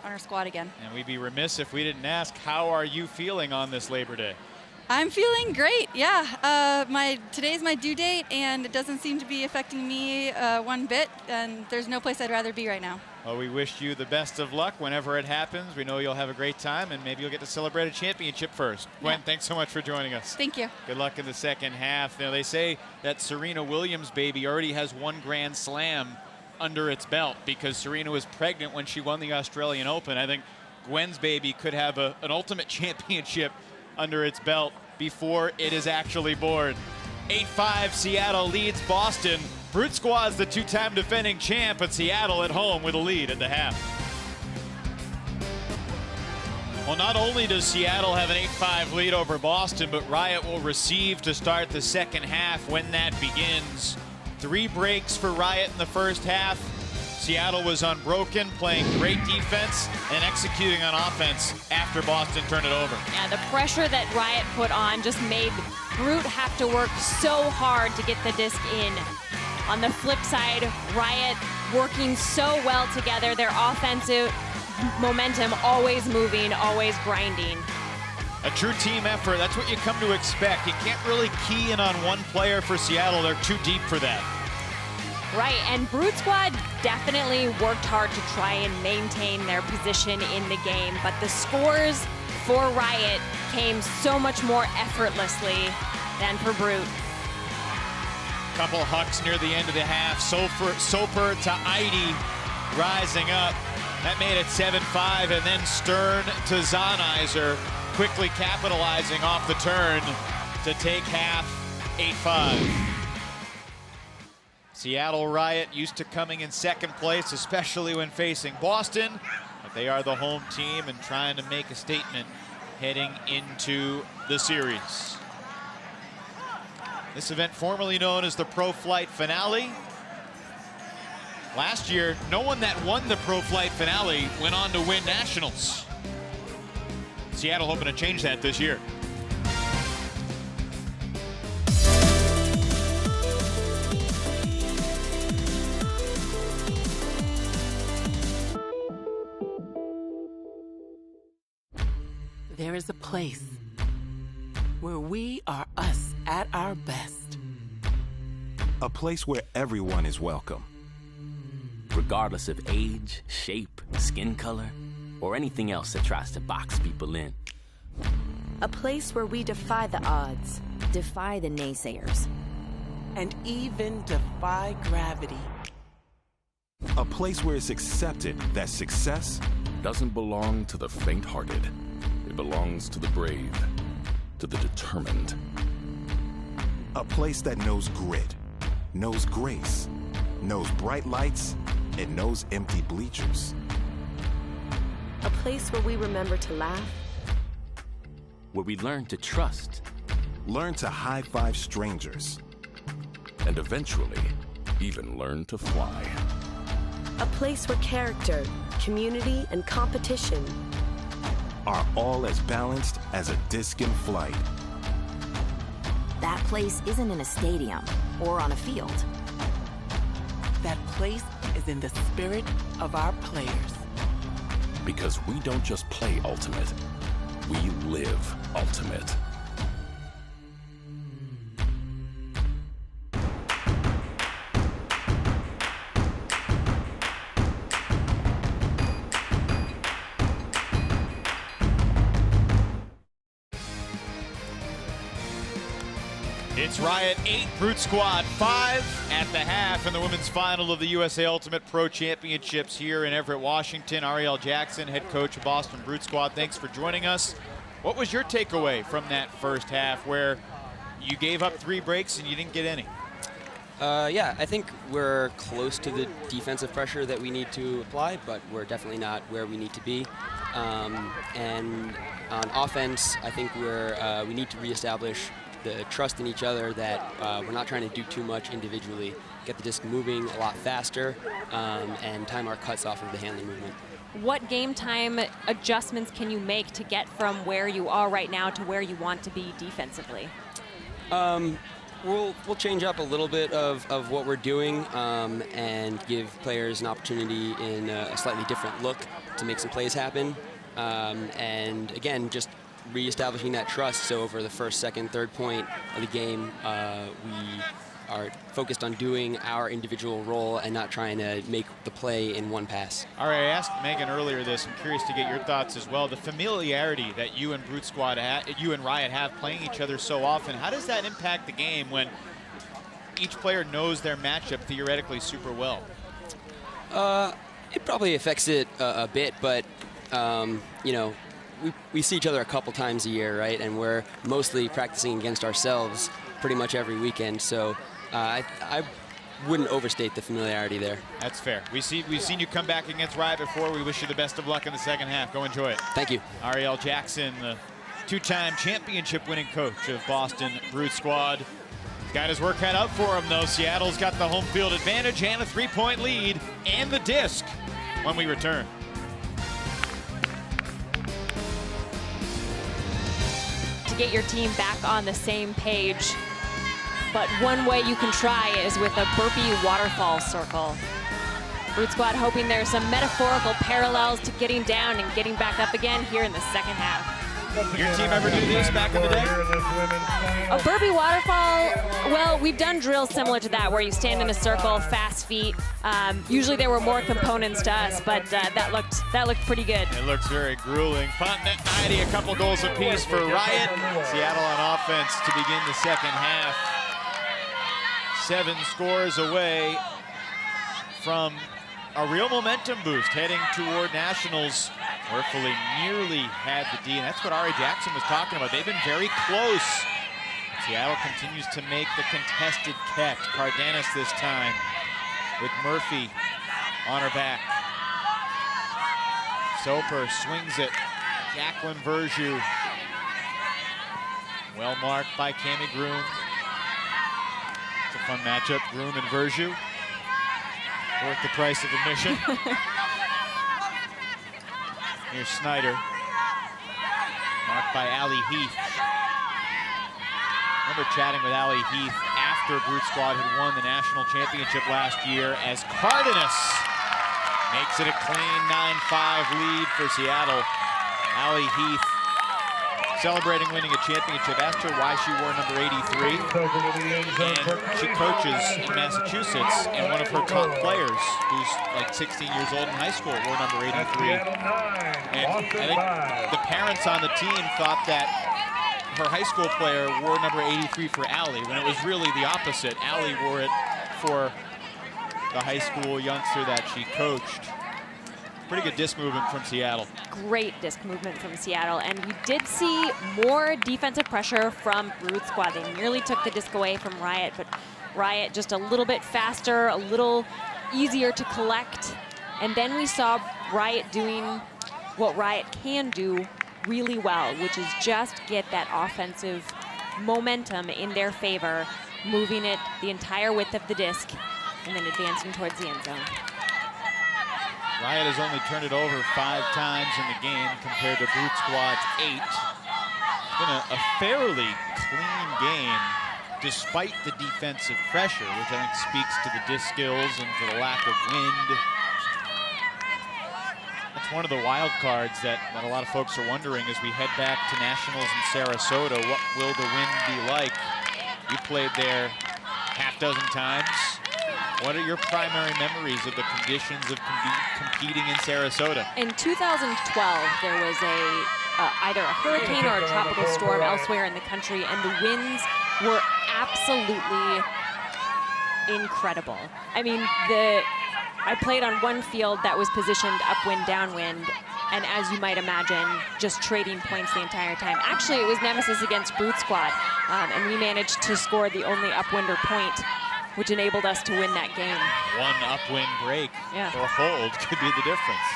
our squad again. And we'd be remiss if we didn't ask, how are you feeling on this Labor Day? I'm feeling great, yeah. Today's my due date, and it doesn't seem to be affecting me one bit, and there's no place I'd rather be right now. Well, we wish you the best of luck whenever it happens. We know you'll have a great time, and maybe you'll get to celebrate a championship first. Gwen, thanks so much for joining us. Thank you. Good luck in the second half. Now, they say that Serena Williams' baby already has 1 Grand Slam under its belt because Serena was pregnant when she won the Australian Open. I think Gwen's baby could have an ultimate championship under its belt before it is actually born. 8-5, Seattle leads Boston. Brute Squad's the 2-time defending champ, but Seattle at home with a lead at the half. Well, not only does Seattle have an 8-5 lead over Boston, but Riot will receive to start the second half when that begins. 3 breaks for Riot in the first half. Seattle was unbroken, playing great defense and executing on offense after Boston turned it over. Yeah, the pressure that Riot put on just made Brute have to work so hard to get the disc in. On the flip side, Riot working so well together, their offensive momentum always moving, always grinding. A true team effort, that's what you come to expect. You can't really key in on one player for Seattle. They're too deep for that. Right, and Brute Squad definitely worked hard to try and maintain their position in the game, but the scores for Riot came so much more effortlessly than for Brute. Couple hucks near the end of the half. Soper to Eide rising up. That made it 7-5, and then Stern to Zahnizer, quickly capitalizing off the turn to take half 8-5. Seattle Riot used to coming in second place, especially when facing Boston, but they are the home team and trying to make a statement heading into the series. This event formerly known as the Pro Flight Finale. Last year, no one that won the Pro Flight Finale went on to win nationals. Seattle hoping to change that this year. There is a place where we are us at our best. A place where everyone is welcome. Regardless of age, shape, skin color, or anything else that tries to box people in. A place where we defy the odds, defy the naysayers, and even defy gravity. A place where it's accepted that success doesn't belong to the faint-hearted. It belongs to the brave, to the determined. A place that knows grit, knows grace, knows bright lights, and knows empty bleachers. A place where we remember to laugh. Where we learn to trust. Learn to high-five strangers. And eventually, even learn to fly. A place where character, community, and competition are all as balanced as a disc in flight. That place isn't in a stadium or on a field. That place is in the spirit of our players. Because we don't just play Ultimate, we live Ultimate. It's Riot 8, Brute Squad 5 at the half in the women's final of the USA Ultimate Pro Championships here in Everett, Washington. Ariel Jackson, head coach of Boston Brute Squad, thanks for joining us. What was your takeaway from that first half where you gave up 3 breaks and you didn't get any? Yeah, I think we're close to the defensive pressure that we need to apply, but we're definitely not where we need to be. And on offense, I think we need to reestablish the trust in each other that we're not trying to do too much individually, get the disc moving a lot faster, and time our cuts off of the handling movement. What game time adjustments can you make to get from where you are right now to where you want to be defensively? We'll change up a little bit of what we're doing and give players an opportunity in a slightly different look to make some plays happen. And again, just reestablishing that trust, so over the first, second, third point of the game, we are focused on doing our individual role and not trying to make the play in one pass. All right, I asked Megan earlier this. I'm curious to get your thoughts as well. The familiarity that you and Brute Squad, you and Riot have playing each other so often, how does that impact the game when each player knows their matchup theoretically super well? It probably affects it a bit, but you know, we see each other a couple times a year, right? And we're mostly practicing against ourselves pretty much every weekend. So I wouldn't overstate the familiarity there. That's fair. We've seen you come back against Riot before. We wish you the best of luck in the second half. Go enjoy it. Thank you. Ariel Jackson, the 2-time championship winning coach of Boston Brute Squad. Got his work cut out for him, though. Seattle's got the home field advantage and a 3-point lead and the disc when we return. To get your team back on the same page, but one way you can try is with a burpee waterfall circle. Brute Squad hoping there's some metaphorical parallels to getting down and getting back up again here in the second half. Your team ever do this back in the day? A burpee waterfall, well, we've done drills similar to that where you stand in a circle, fast feet. Usually there were more components to us, but that looked pretty good. It looks very grueling. Fontenette 90, a couple goals apiece for Riot. Seattle on offense to begin the second half. 7 scores away from a real momentum boost heading toward nationals. Worthfully nearly had the D, and that's what Ari Jackson was talking about. They've been very close. Seattle continues to make the contested catch. Cardenas this time with Murphy on her back. Soper swings it. Jacqueline Verjou. Well marked by Cami Groom. It's a fun matchup, Groom and Verjou. Worth the price of admission. Here's Schneider, marked by Allie Heath. Remember chatting with Allie Heath after Brute Squad had won the national championship last year as Cardenas makes it a clean 9-5 lead for Seattle. Allie Heath celebrating winning a championship. Asked her why she wore number 83. And she coaches in Massachusetts, and one of her top players, who's like 16 years old in high school, wore number 83. And I think the parents on the team thought that her high school player wore number 83 for Allie, when it was really the opposite. Allie wore it for the high school youngster that she coached. Pretty good disc movement from Seattle. Great disc movement from Seattle, and we did see more defensive pressure from Brute Squad. They nearly took the disc away from Riot, but Riot just a little bit faster, a little easier to collect. And then we saw Riot doing what Riot can do really well, which is just get that offensive momentum in their favor, moving it the entire width of the disc, and then advancing towards the end zone. Riot has only turned it over 5 times in the game compared to Brute Squad's 8. It's been a fairly clean game despite the defensive pressure, which I think speaks to the disc skills and to the lack of wind. That's one of the wild cards that a lot of folks are wondering as we head back to nationals in Sarasota. What will the wind be like? You played there half dozen times. What are your primary memories of the conditions of competing in Sarasota? In 2012, there was either a hurricane or a tropical storm elsewhere in the country, and the winds were absolutely incredible. I mean, I played on one field that was positioned upwind, downwind, and as you might imagine, just trading points the entire time. Actually, it was nemesis against Brute Squad, and we managed to score the only upwinder point, which enabled us to win that game. One upwind break or hold could be the difference.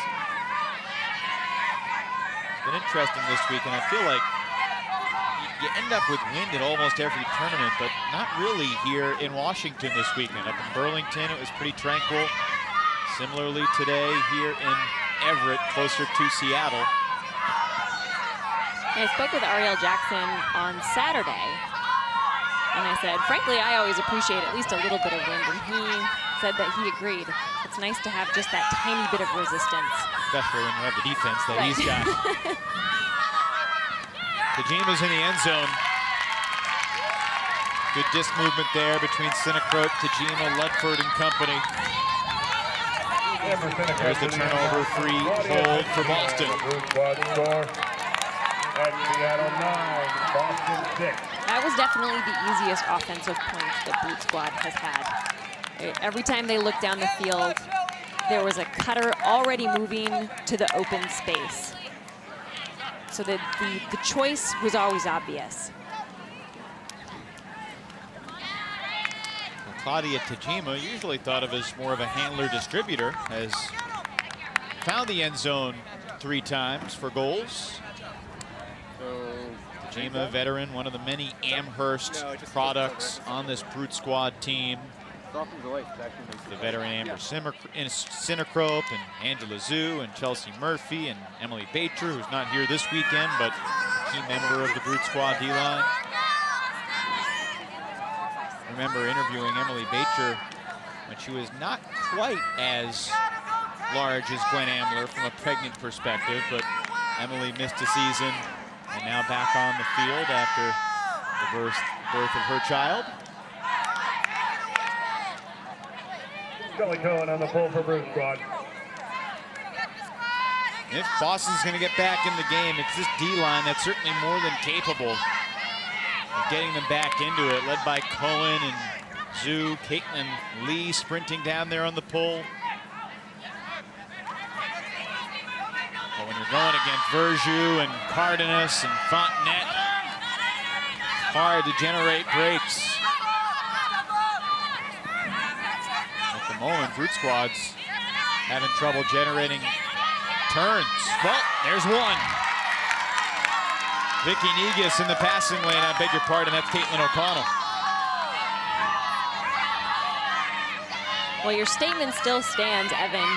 It's been interesting this week, and I feel like you end up with wind in almost every tournament, but not really here in Washington this weekend. Up in Burlington, it was pretty tranquil. Similarly today here in Everett, closer to Seattle. I spoke with Ariel Jackson on Saturday, and I said, frankly, I always appreciate at least a little bit of wind, and he said that he agreed. It's nice to have just that tiny bit of resistance. Especially when you have the defense that he's got. Tajima's in the end zone. Good disc movement there between Sinacrope, Tajima, Ludford, and company. There's the turnover free hold for Boston. That was definitely the easiest offensive point that Brute Squad has had. Every time they looked down the field, there was a cutter already moving to the open space. So the choice was always obvious. Claudia Tajima, usually thought of as more of a handler distributor, has found the end zone 3 times for goals. So Tajima, veteran, one of the many Amherst products on this Brute Squad team. The veteran Amber Sinnerkrope and Angela Zhu and Chelsea Murphy and Emily Bacher, who's not here this weekend, but a key member of the Brute Squad D-line. Remember interviewing Emily Bacher when she was not quite as large as Gwen Amler from a pregnant perspective, but Emily missed a season and now back on the field after the birth of her child. Kelly Cohen on the pull for Brute Squad. If Boston's going to get back in the game, it's this D-line that's certainly more than capable of getting them back into it, led by Cohen and Zhu, Caitlin Lee sprinting down there on the pull. But when you're going against Verjou and Cardenas and Fontenette, hard to generate breaks. At the moment, Brute Squad's having trouble generating turns. Well, there's one. Vicky Negus in the passing lane, I beg your pardon, that's Caitlin O'Connell. Well, your statement still stands, Evan.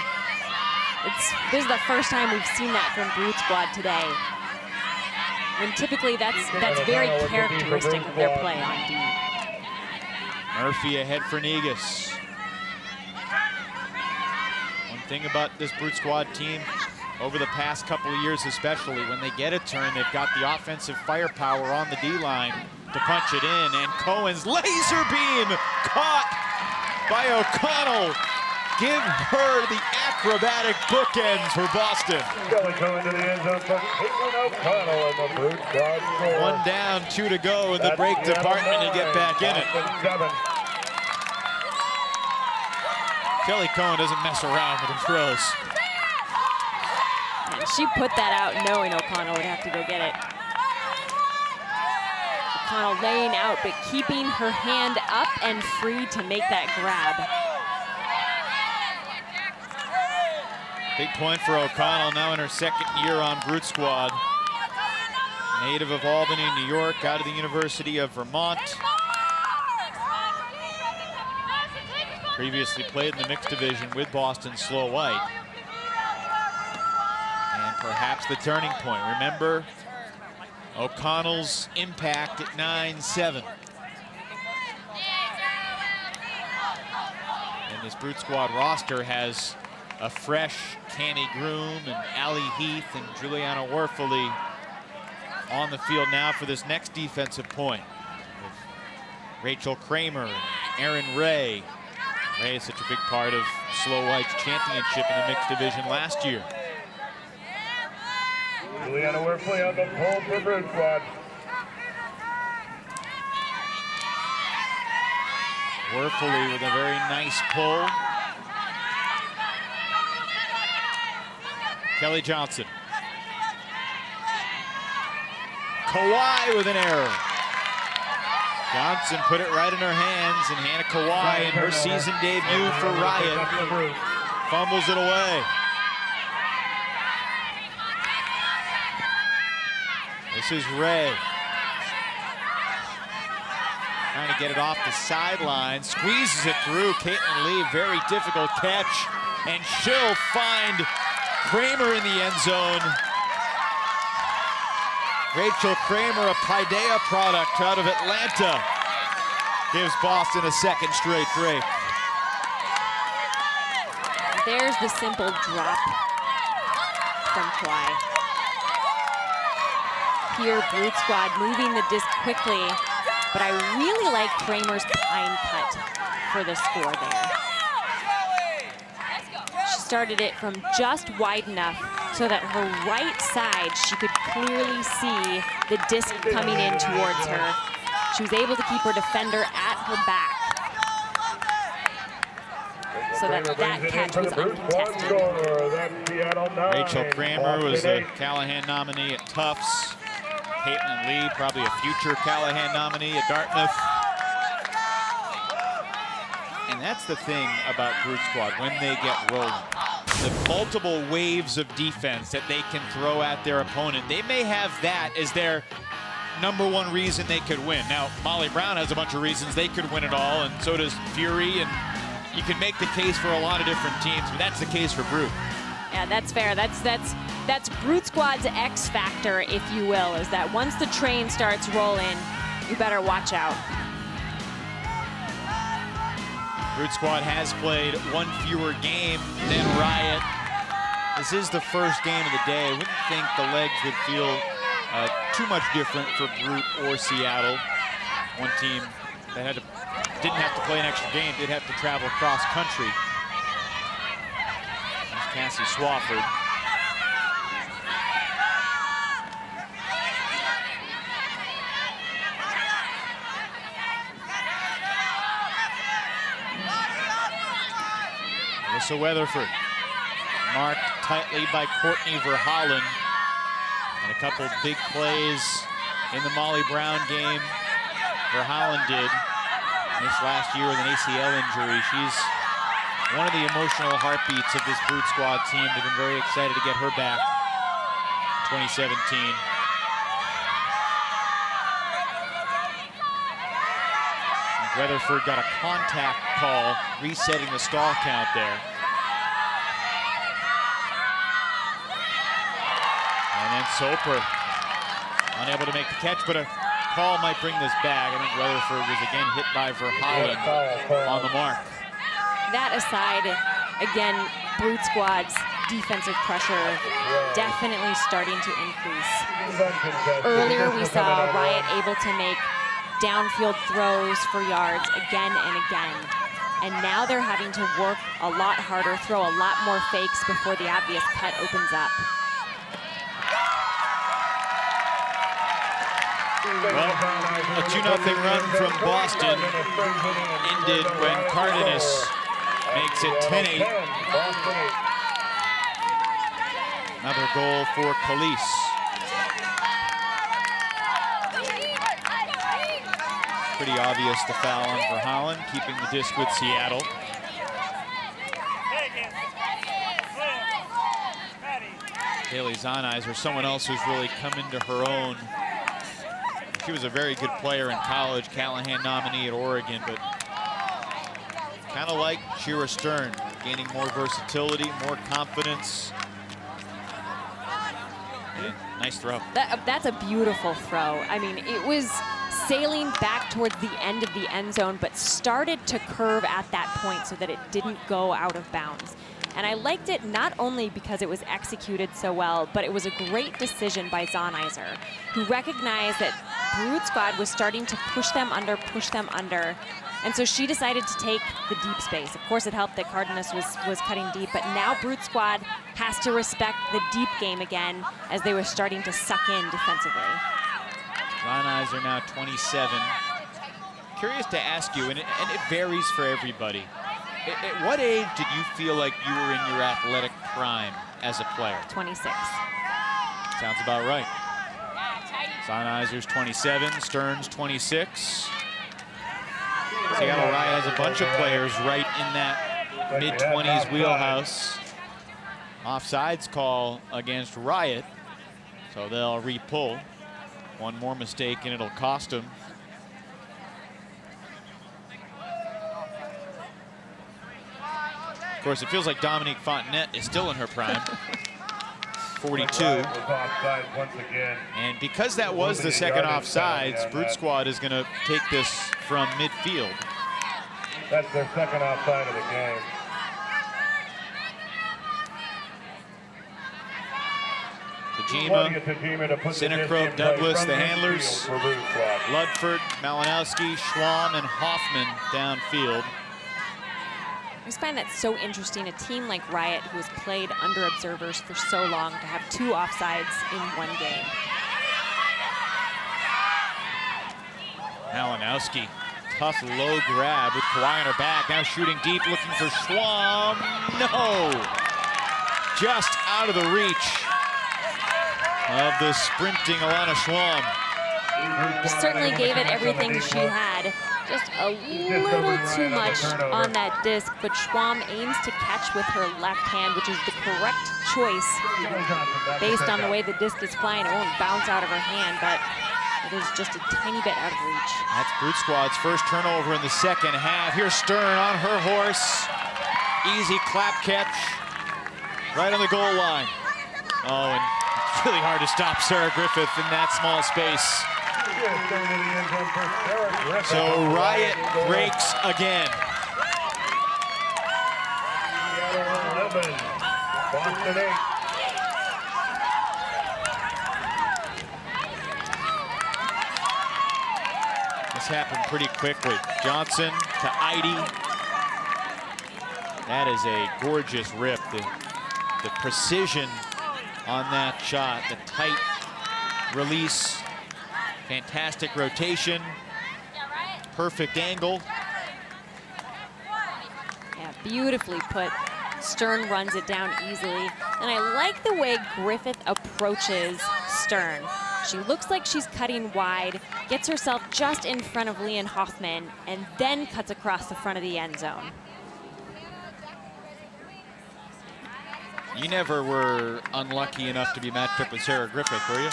This is the first time we've seen that from Brute Squad today. When typically that's very characteristic of their play on D. Murphy ahead for Negus. One thing about this Brute Squad team, over the past couple of years especially, when they get a turn, they've got the offensive firepower on the D-line to punch it in. And Cohen's laser beam caught by O'Connell. Give her the acrobatic bookends for Boston. Kelly Cohen to the end zone for Caitlin O'Connell and the Brute Squad score. One down, 2 to go in the break department to get back in it. Kelly Cohen doesn't mess around with her throws. And she put that out knowing O'Connell would have to go get it. O'Connell laying out, but keeping her hand up and free to make that grab. Big point for O'Connell, now in her second year on Brute Squad. Native of Albany, New York, out of the University of Vermont. Previously played in the mixed division with Boston Slow White. And perhaps the turning point. Remember O'Connell's impact at 9-7. And this Brute Squad roster has a fresh Canny Groom and Allie Heath and Juliana Warfley on the field now for this next defensive point. With Rachel Cramer and Erin Ray. Ray is such a big part of Slow White's championship in the mixed division last year. Juliana Warfley on the pull for Brute Squad. Warfley with a very nice pull. Kelly Johnson. Kawhi with an error. Johnson put it right in her hands, and Hannah Kawhi in her season debut for Riot fumbles it away. This is Ray. Trying to get it off the sideline, squeezes it through. Caitlin Lee, very difficult catch, and she'll find Cramer in the end zone. Rachel Cramer, a Paideia product out of Atlanta, gives Boston a second straight break. There's the simple drop from Kawhi. Here, Brute Squad moving the disc quickly, but I really like Kramer's pine cut for the score there. She started it from just wide enough so that her right side, she could clearly see the disc coming in towards her. She was able to keep her defender at her back so that catch was uncontested. Rachel Cramer was a Callahan nominee at Tufts. Caitlin Lee, probably a future Callahan nominee at Dartmouth. And that's the thing about Brute Squad when they get rolling. The multiple waves of defense that they can throw at their opponent. They may have that as their #1 reason they could win. Now, Molly Brown has a bunch of reasons they could win it all, and so does Fury, and you can make the case for a lot of different teams, but that's the case for Brute. Yeah, that's fair. That's Brute Squad's X factor, if you will, is that once the train starts rolling, you better watch out. Brute Squad has played 1 fewer game than Riot. This is the first game of the day. I wouldn't think the legs would feel too much different for Brute or Seattle. One team that didn't have to play an extra game, did have to travel cross country. There's Cassie Swafford. Alyssa Weatherford, marked tightly by Courtney Verholland. And a couple big plays in the Molly Brown game. Verholland did. Missed last year with an ACL injury. She's one of the emotional heartbeats of this Brute Squad team. They've been very excited to get her back in 2017. Weatherford got a contact call, resetting the stall count there. And then Soper, unable to make the catch, but a call might bring this back. I think Weatherford was again hit by Verholland on the mark. That aside, again, Brute Squad's defensive pressure definitely starting to increase. Earlier, we saw Riot able to make downfield throws for yards again and again. And now they're having to work a lot harder, throw a lot more fakes before the obvious cut opens up. Well, a 2-0 run from Boston ended when Cardenas makes it 10-8. Another goal for Khalees. Pretty obvious the foul on Verholland, keeping the disc with Seattle. Haley Zahnizer, someone else who's really come into her own. She was a very good player in college, Callahan nominee at Oregon, but kind of like Shira Stern, gaining more versatility, more confidence. And nice throw. That's a beautiful throw. I mean, it was sailing back towards the end of the end zone, but started to curve at that point so that it didn't go out of bounds. And I liked it not only because it was executed so well, but it was a great decision by Zahnizer, who recognized that Brute Squad was starting to push them under. And so she decided to take the deep space. Of course, it helped that Cardenas was cutting deep, but now Brute Squad has to respect the deep game again as they were starting to suck in defensively. Zahnizer now 27. Curious to ask you, and it varies for everybody. At what age did you feel like you were in your athletic prime as a player? 26. Sounds about right. Zahnizer's 27, Stern's 26. Seattle Riot has a bunch of players right in that mid-20s wheelhouse. Offsides call against Riot, so they'll re-pull. One more mistake and it'll cost them. Of course, it feels like Dominique Fontenette is still in her prime. 42. And because that was the second offsides, Brute Squad is going to take this from midfield. That's their second offside of the game. Tajima, Sinecrope, Douglas, the handlers. Ludford, Malinowski, Schwam, and Hoffman downfield. I just find that so interesting. A team like Riot, who has played under observers for so long, to have 2 offsides in one game. Malinowski, tough low grab with Kawhi on her back. Now shooting deep, looking for Schwam. No! Just out of the reach of the sprinting Alana Schwam. Certainly gave it everything she had. Just a little too much on that disc, but Schwam aims to catch with her left hand, which is the correct choice based on the way the disc is flying. It won't bounce out of her hand, but It is just a tiny bit out of reach. That's Brute Squad's first turnover in the second half. Here's Stern on her horse. Easy clap catch right on the goal line. Oh, and it's really hard to stop Sarah Griffith in that small space. So Riot breaks again. 11, Boston 8. This happened pretty quickly. Johnson to Eide. That is a gorgeous rip. The precision on that shot, the tight release, fantastic rotation, perfect angle. Yeah, beautifully put. Stern runs it down easily. And I like the way Griffith approaches Stern. She looks like she's cutting wide, gets herself just in front of Leanne Hoffman, and then cuts across the front of the end zone. You never were unlucky enough to be matched up with Sarah Griffith, were you?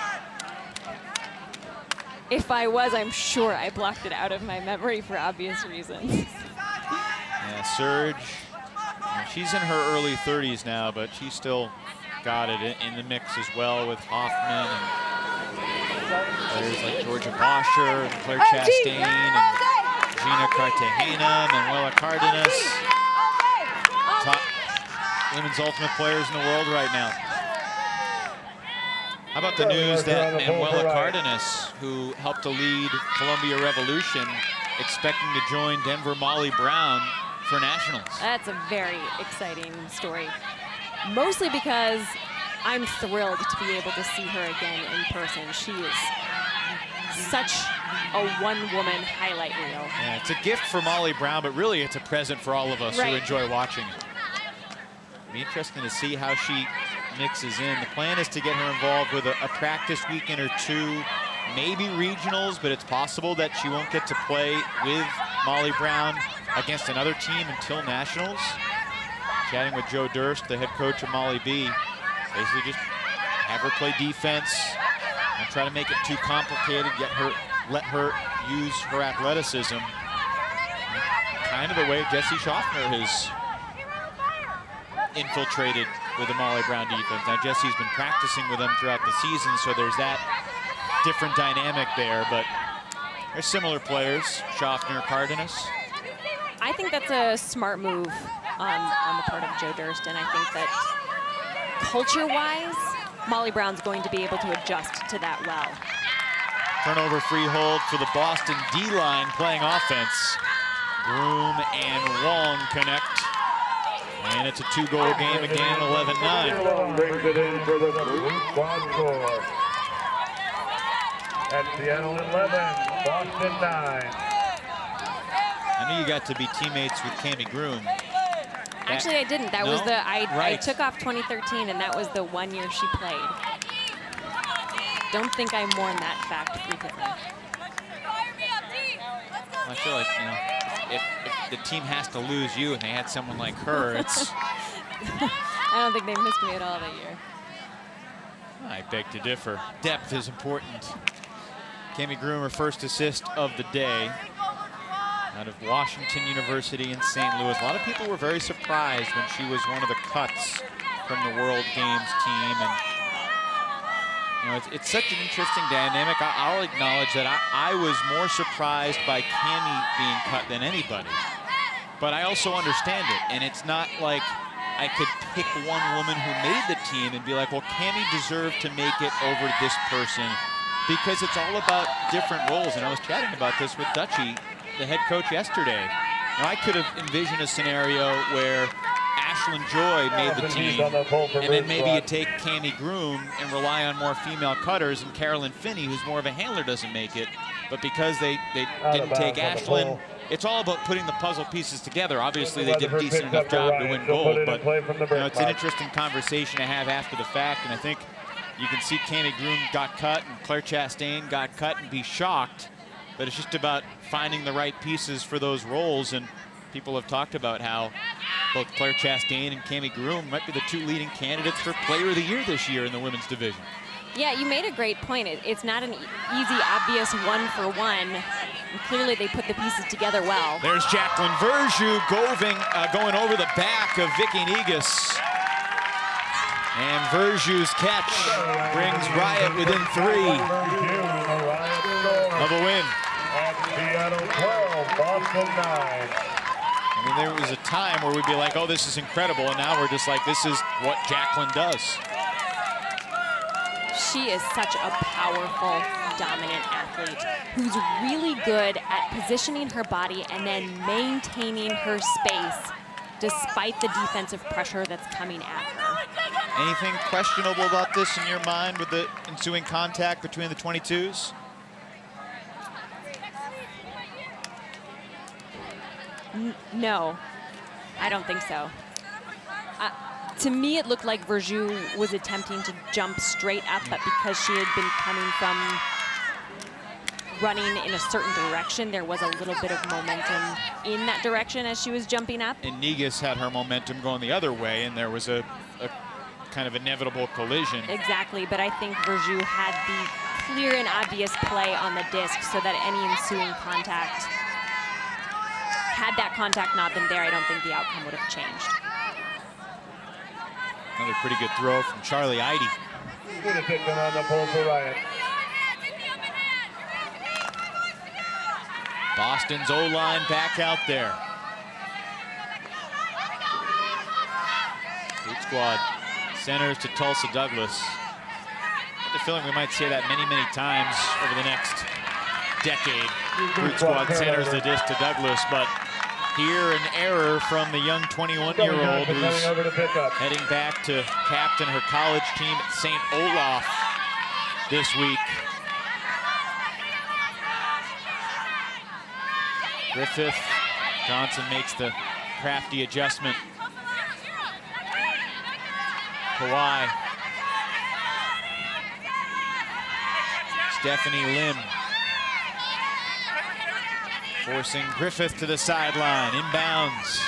If I was, I'm sure I blocked it out of my memory for obvious reasons. Yeah, Serge, she's in her early 30s now, but she's still got it in the mix as well with Hoffman and players like Georgia Boscher and Claire Chastain and Gina Cartagena, Manuela Cardenas. Top women's ultimate players in the world right now. How about the news that Manuela Cardenas, who helped to lead Columbia Revolution, expecting to join Denver Molly Brown for nationals? That's a very exciting story. Mostly because I'm thrilled to be able to see her again in person. She is such a one-woman highlight reel. Yeah, it's a gift for Molly Brown, but really it's a present for all of us who enjoy watching it. It'll be interesting to see how she mixes in. The plan is to get her involved with a practice weekend or two, maybe regionals, but it's possible that she won't get to play with Molly Brown against another team until nationals. Chatting with Joe Durst, the head coach of Molly B, basically just have her play defense, don't try to make it too complicated, let her use her athleticism. Kind of the way Jesse Schaffner has infiltrated with the Molly Brown defense. Now Jesse's been practicing with them throughout the season, so there's that different dynamic there, but they're similar players, Schaffner, Cardenas. I think that's a smart move on the part of Joe Durst, and I think that culture-wise, Molly Brown's going to be able to adjust to that well. Turnover free hold for the Boston D-line playing offense. Groom and Wong connect. And it's a two-goal game again, 11-9. Brings it in for the Brute Squad score. At Seattle 11, Boston 9. I knew you got to be teammates with Cammie Groom. Actually, I didn't. That was the, I Right. took off 2013, and that was the 1 year she played. Don't think I mourn that fact frequently. I feel like, you know, if the team has to lose you and they had someone like her, it's... I don't think they missed me at all that year. I beg to differ. Depth is important. Cammie Groom, her first assist of the day out of Washington University in St. Louis. A lot of people were very surprised when she was one of the cuts from the World Games team. And you know, it's such an interesting dynamic. I'll acknowledge that I was more surprised by Cammie being cut than anybody. But I also understand it. And it's not like I could pick one woman who made the team and be like, well, Cammie deserved to make it over this person, because it's all about different roles. And I was chatting about this with Dutchie, the head coach, yesterday. Now, I could have envisioned a scenario where Ashlyn Joy made the team, and then maybe you take Cammie Groom and rely on more female cutters, and Carolyn Finney, who's more of a handler, doesn't make it. But because they didn't take Ashlyn, it's all about putting the puzzle pieces together. Obviously, they did a decent enough job to win gold, but you know, it's an interesting conversation to have after the fact, and I think you can see Cammie Groom got cut and Claire Chastain got cut and be shocked, but it's just about finding the right pieces for those roles. And people have talked about how both Claire Chastain and Cammie Groom might be the two leading candidates for Player of the Year this year in the women's division. Yeah, you made a great point. It's not an easy, obvious one-for-one. Clearly, they put the pieces together well. There's Jacqueline Verjou going over the back of Vicky Negus. And Verjou's catch brings Riot within 3 of a win. Seattle 12, Boston 9. I mean, there was a time where we'd be like, oh, this is incredible. And now we're just like, this is what Jacqueline does. She is such a powerful, dominant athlete who's really good at positioning her body and then maintaining her space despite the defensive pressure that's coming at her. Anything questionable about this in your mind with the ensuing contact between the 22s? No, I don't think so. To me, it looked like Verjou was attempting to jump straight up, but because she had been coming from running in a certain direction, there was a little bit of momentum in that direction as she was jumping up. And Negus had her momentum going the other way, and there was a kind of inevitable collision. Exactly, but I think Verjou had the clear and obvious play on the disc so that any ensuing contact, had that contact not been there, I don't think the outcome would have changed. Another pretty good throw from Charlie Eide. Good attention on the pole for Riot. Boston's O-line back out there. Boot squad centers to Tulsa Douglas. I have the feeling we might say that many, many times over the next decade. Boot squad centers the disc to Douglas, but here an error from the young 21-year-old who's heading back to captain her college team at St. Olaf this week. Griffith, Johnson makes the crafty adjustment. Kawhi. Stephanie Lim forcing Griffith to the sideline, inbounds.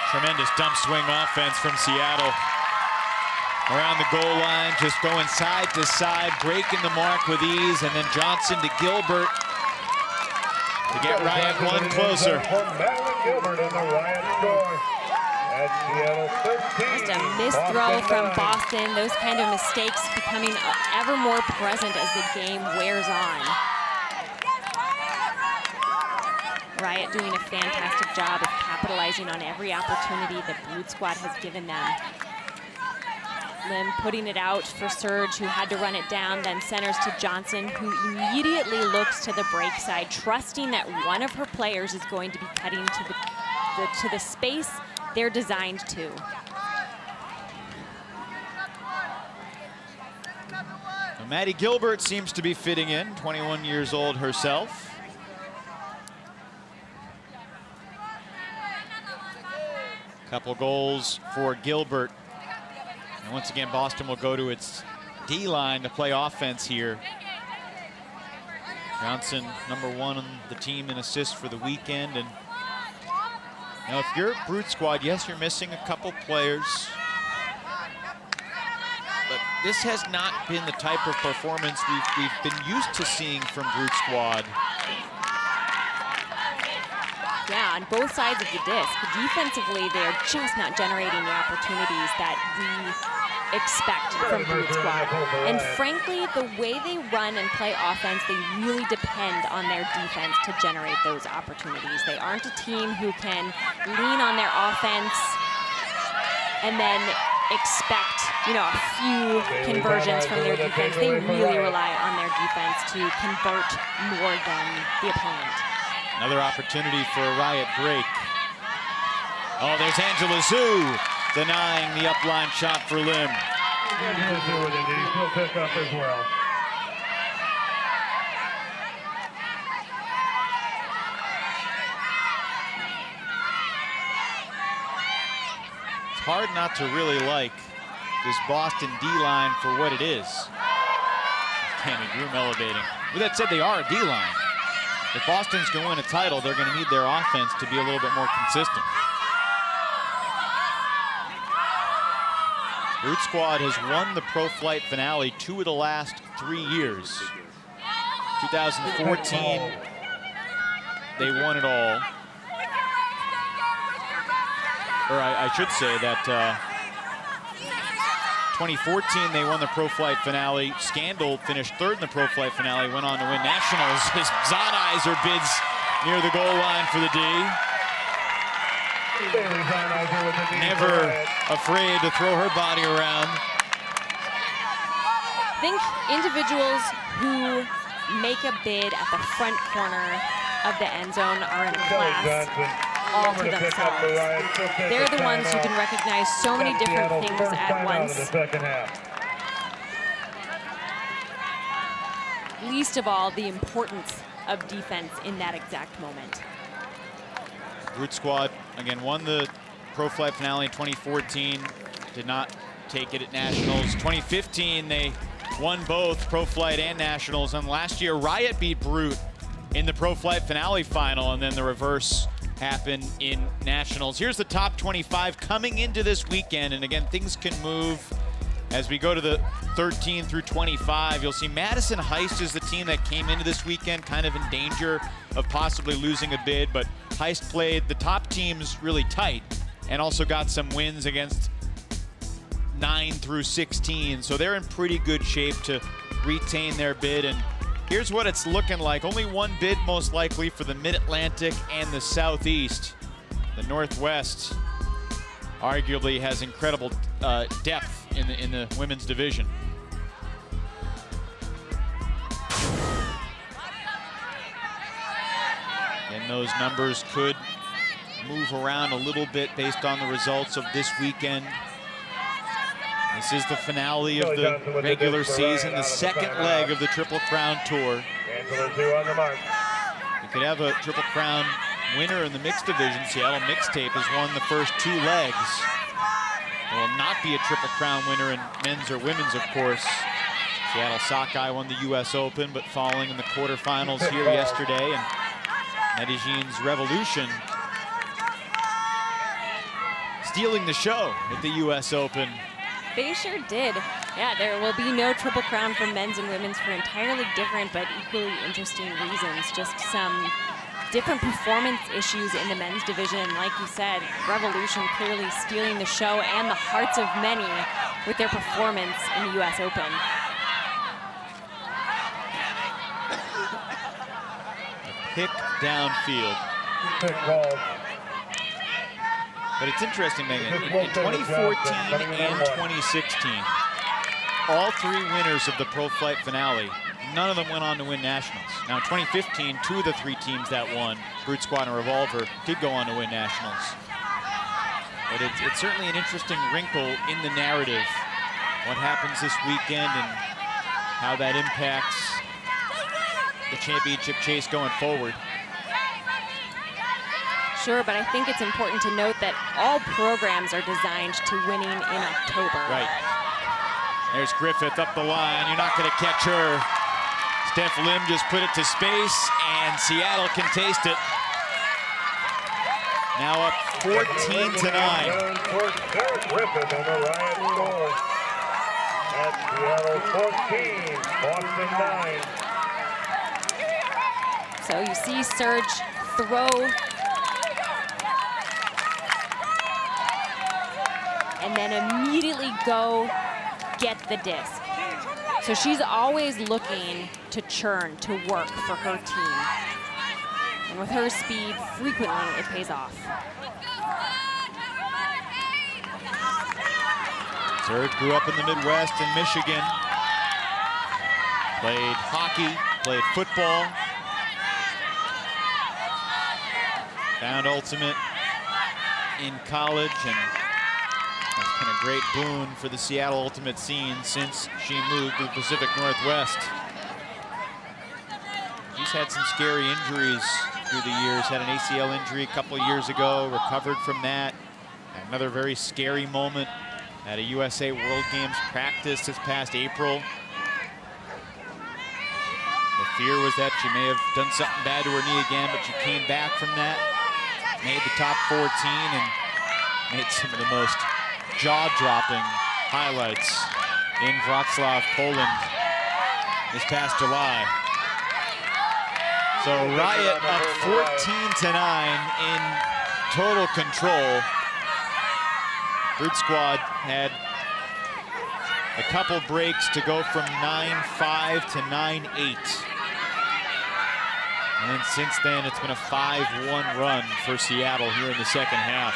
Tremendous dump swing offense from Seattle. Around the goal line, just going side to side, breaking the mark with ease, and then Johnson to Gilbert to get Riot one closer. Gilbert in the Riot score. Just a missed throw from Boston. Those kind of mistakes becoming ever more present as the game wears on. Riot doing a fantastic job of capitalizing on every opportunity the Brute Squad has given them. Lim putting it out for Surge, who had to run it down, then centers to Johnson, who immediately looks to the break side, trusting that one of her players is going to be cutting to the space they're designed to. Well, Maddie Gilbert seems to be fitting in, 21 years old herself. Couple goals for Gilbert. And once again, Boston will go to its D-line to play offense here. Johnson, #1 on the team in assists for the weekend. And now, if you're a Brute Squad, yes, you're missing a couple players. But this has not been the type of performance we've been used to seeing from Brute Squad. Yeah, on both sides of the disc. Defensively, they're just not generating the opportunities that we expect from Brute Squad. And frankly, the way they run and play offense, they really depend on their defense to generate those opportunities. They aren't a team who can lean on their offense and then expect, a few conversions from their defense. They really rely on their defense to convert more than the opponent. Another opportunity for a Riot break. Oh, there's Angela Zhu denying the upline shot for Lim. Angela Zhu with it, he'll pick up as well. It's hard not to really like this Boston D-line for what it is. Tammy Groom elevating. With that said, they are a D-line. If Boston's going to win a title, they're going to need their offense to be a little bit more consistent. Brute Squad has won the Pro Flight finale 2 of the last 3 years. 2014, they won it all. Or I should say that 2014, they won the Pro Flight finale. Scandal finished 3rd in the Pro Flight finale, went on to win nationals as Zahnizer bids near the goal line for the D. Never afraid to throw her body around. I think individuals who make a bid at the front corner of the end zone are in a class all to themselves. They're the ones who can recognize so many different things at once. Least of all, the importance of defense in that exact moment. Brute Squad, again, won the Pro Flight finale in 2014. Did not take it at Nationals. 2015, they won both Pro Flight and Nationals. And last year, Riot beat Brute in the Pro Flight finale final, and then the reverse happened in Nationals. Here's the top 25 coming into this weekend. And again, things can move as we go to the 13 through 25. You'll see Madison Heist is the team that came into this weekend kind of in danger of possibly losing a bid, but Heist played the top teams really tight and also got some wins against 9 through 16. So they're in pretty good shape to retain their bid. And here's what it's looking like. Only one bid most likely for the Mid-Atlantic and the Southeast. The Northwest arguably has incredible depth in the women's division. And those numbers could move around a little bit based on the results of this weekend. This is the finale of the regular season, the second leg of the Triple Crown Tour. You could have a Triple Crown winner in the mixed division. Seattle Mixtape has won the first 2 legs. There will not be a Triple Crown winner in men's or women's, of course. Seattle Sockeye won the US Open, but falling in the quarterfinals here yesterday. And Medellin's Revolution stealing the show at the US Open. They sure did. Yeah, there will be no Triple Crown for men's and women's for entirely different but equally interesting reasons. Just some different performance issues in the men's division. Like you said, Revolution clearly stealing the show and the hearts of many with their performance in the US Open. A pick downfield. But it's interesting, Megan, in 2014 and 2016, all 3 winners of the Pro Flight finale, none of them went on to win nationals. Now in 2015, 2 of the 3 teams that won, Brute Squad and Revolver, did go on to win nationals. But it's certainly an interesting wrinkle in the narrative, what happens this weekend and how that impacts the championship chase going forward. Sure, but I think it's important to note that all programs are designed to winning in October. Right. There's Griffith up the line. You're not going to catch her. Steph Lim just put it to space, and Seattle can taste it. Now up 14-9. Griffith on the Riot score. At Seattle 14, Boston 9. So you see Serge throw and then immediately go get the disc. So she's always looking to churn, to work for her team. And with her speed, frequently it pays off. Serge grew up in the Midwest in Michigan. Played hockey, played football. Found Ultimate in college, and it's been a great boon for the Seattle Ultimate scene since she moved to the Pacific Northwest. She's had some scary injuries through the years. Had an ACL injury a couple of years ago, recovered from that. Another very scary moment at a USA World Games practice this past April. The fear was that she may have done something bad to her knee again, but she came back from that, made the top 14, and made some of the most jaw-dropping highlights in Wrocław, Poland this past July. So Riot up 14-9 in total control. Brute Squad had a couple breaks to go from 9-5 to 9-8. And then since then, it's been a 5-1 run for Seattle here in the second half.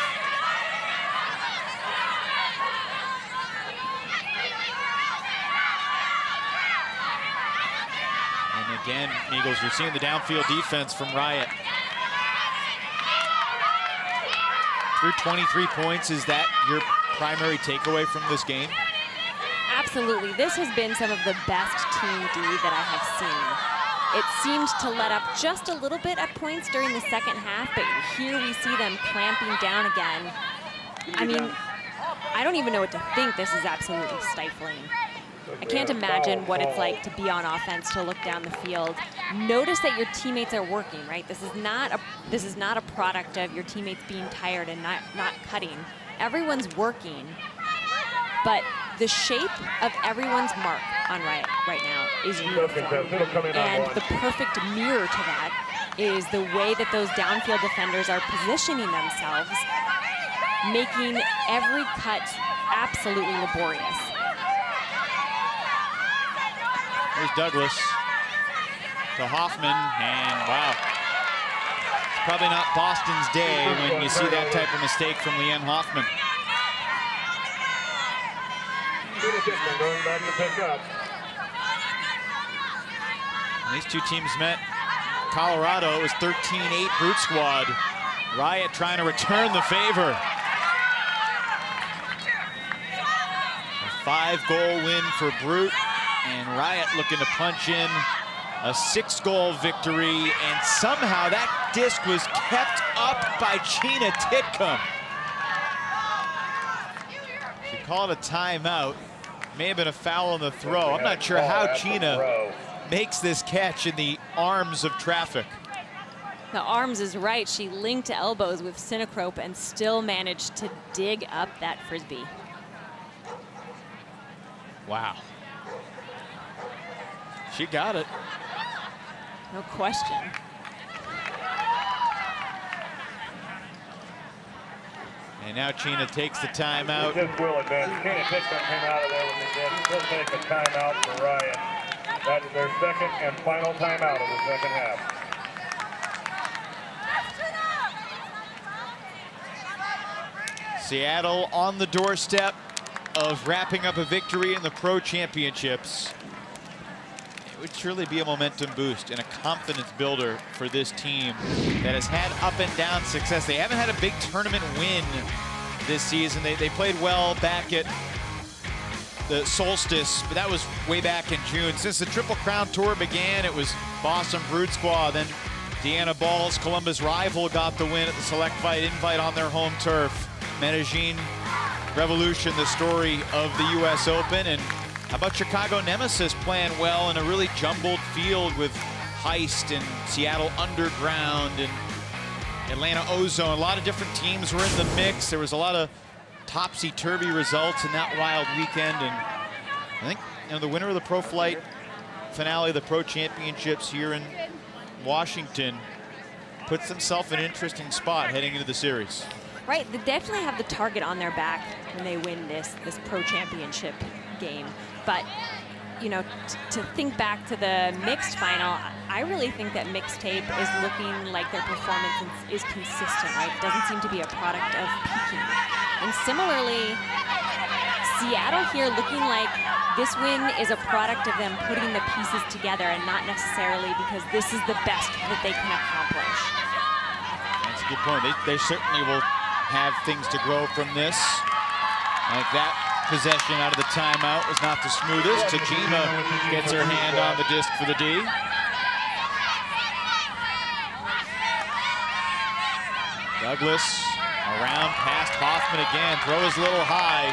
And again, Eagles, you're seeing the downfield defense from Riot. Through 23 points, is that your primary takeaway from this game? Absolutely. This has been some of the best Team D that I have seen. It seemed to let up just a little bit at points during the second half, but here we see them clamping down again. I mean, I don't even know what to think. This is absolutely stifling. I can't imagine what it's like to be on offense, to look down the field. Notice that your teammates are working, right? This is not a product of your teammates being tired and not cutting. Everyone's working, but the shape of everyone's mark on Riot right now is uniform. And the perfect mirror to that is the way that those downfield defenders are positioning themselves, making every cut absolutely laborious. Here's Douglas to Hoffman, and wow. It's probably not Boston's day when you see that type of mistake from Leanne Hoffman. Going back to pick up. These two teams met Colorado. It was 13-8 Brute Squad. Riot trying to return the favor. A 5-goal win for Brute, and Riot looking to punch in a 6-goal victory, and somehow that disc was kept up by Gina Titcomb. She called a timeout. May have been a foul on the throw. I'm not sure how Gina makes this catch in the arms of traffic. The arms is right. She linked elbows with Synacrope and still managed to dig up that Frisbee. Wow. She got it. No question. And now Gina takes the timeout. This will advance. Gina Titcomb came out of there with the disc. She'll take a timeout for Riot. That's their second and final timeout of the second half. Seattle on the doorstep of wrapping up a victory in the Pro Championships. It would surely be a momentum boost and a confidence builder for this team that has had up and down success. They haven't had a big tournament win this season. They played well back at the Solstice, but that was way back in June. Since the Triple Crown Tour began, it was Boston Brute Squad. Then Deanna Ball's Columbus rival got the win at the Select Fight Invite on their home turf. Medellin Revolution, the story of the U.S. Open. And how about Chicago Nemesis playing well in a really jumbled field with Heist and Seattle Underground and Atlanta Ozone. A lot of different teams were in the mix. There was a lot of topsy-turvy results in that wild weekend. And I think the winner of the Pro Flight finale of the Pro Championships here in Washington puts themselves in an interesting spot heading into the series. Right, they definitely have the target on their back when they win this Pro Championship game. But, you know, to think back to the mixed final, I really think that Mixtape is looking like their performance is consistent, right? It doesn't seem to be a product of peaking. And similarly, Seattle here looking like this win is a product of them putting the pieces together and not necessarily because this is the best that they can accomplish. That's a good point. They certainly will have things to grow from this. Like that possession out of the timeout was not the smoothest. Tajima gets her hand on the disc for the D. Douglas around past Hoffman again, throws a little high.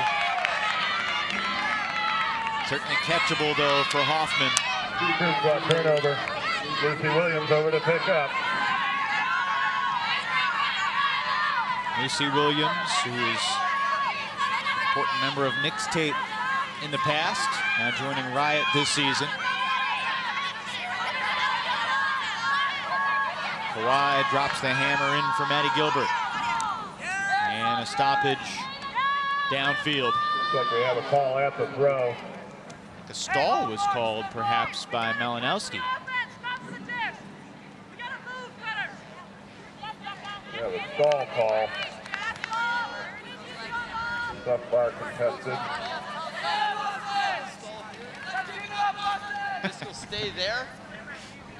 Certainly catchable though for Hoffman. Turnover. Lucy Williams over to pick up. Lucy Williams, who is important member of Mixtape in the past, now joining Riot this season. Kawhi drops the hammer in for Maddie Gilbert. And a stoppage downfield. Looks like we have a call at the throw. The stall was called perhaps by Malinowski. We have a stall call. Tough bar contested. This will stay there.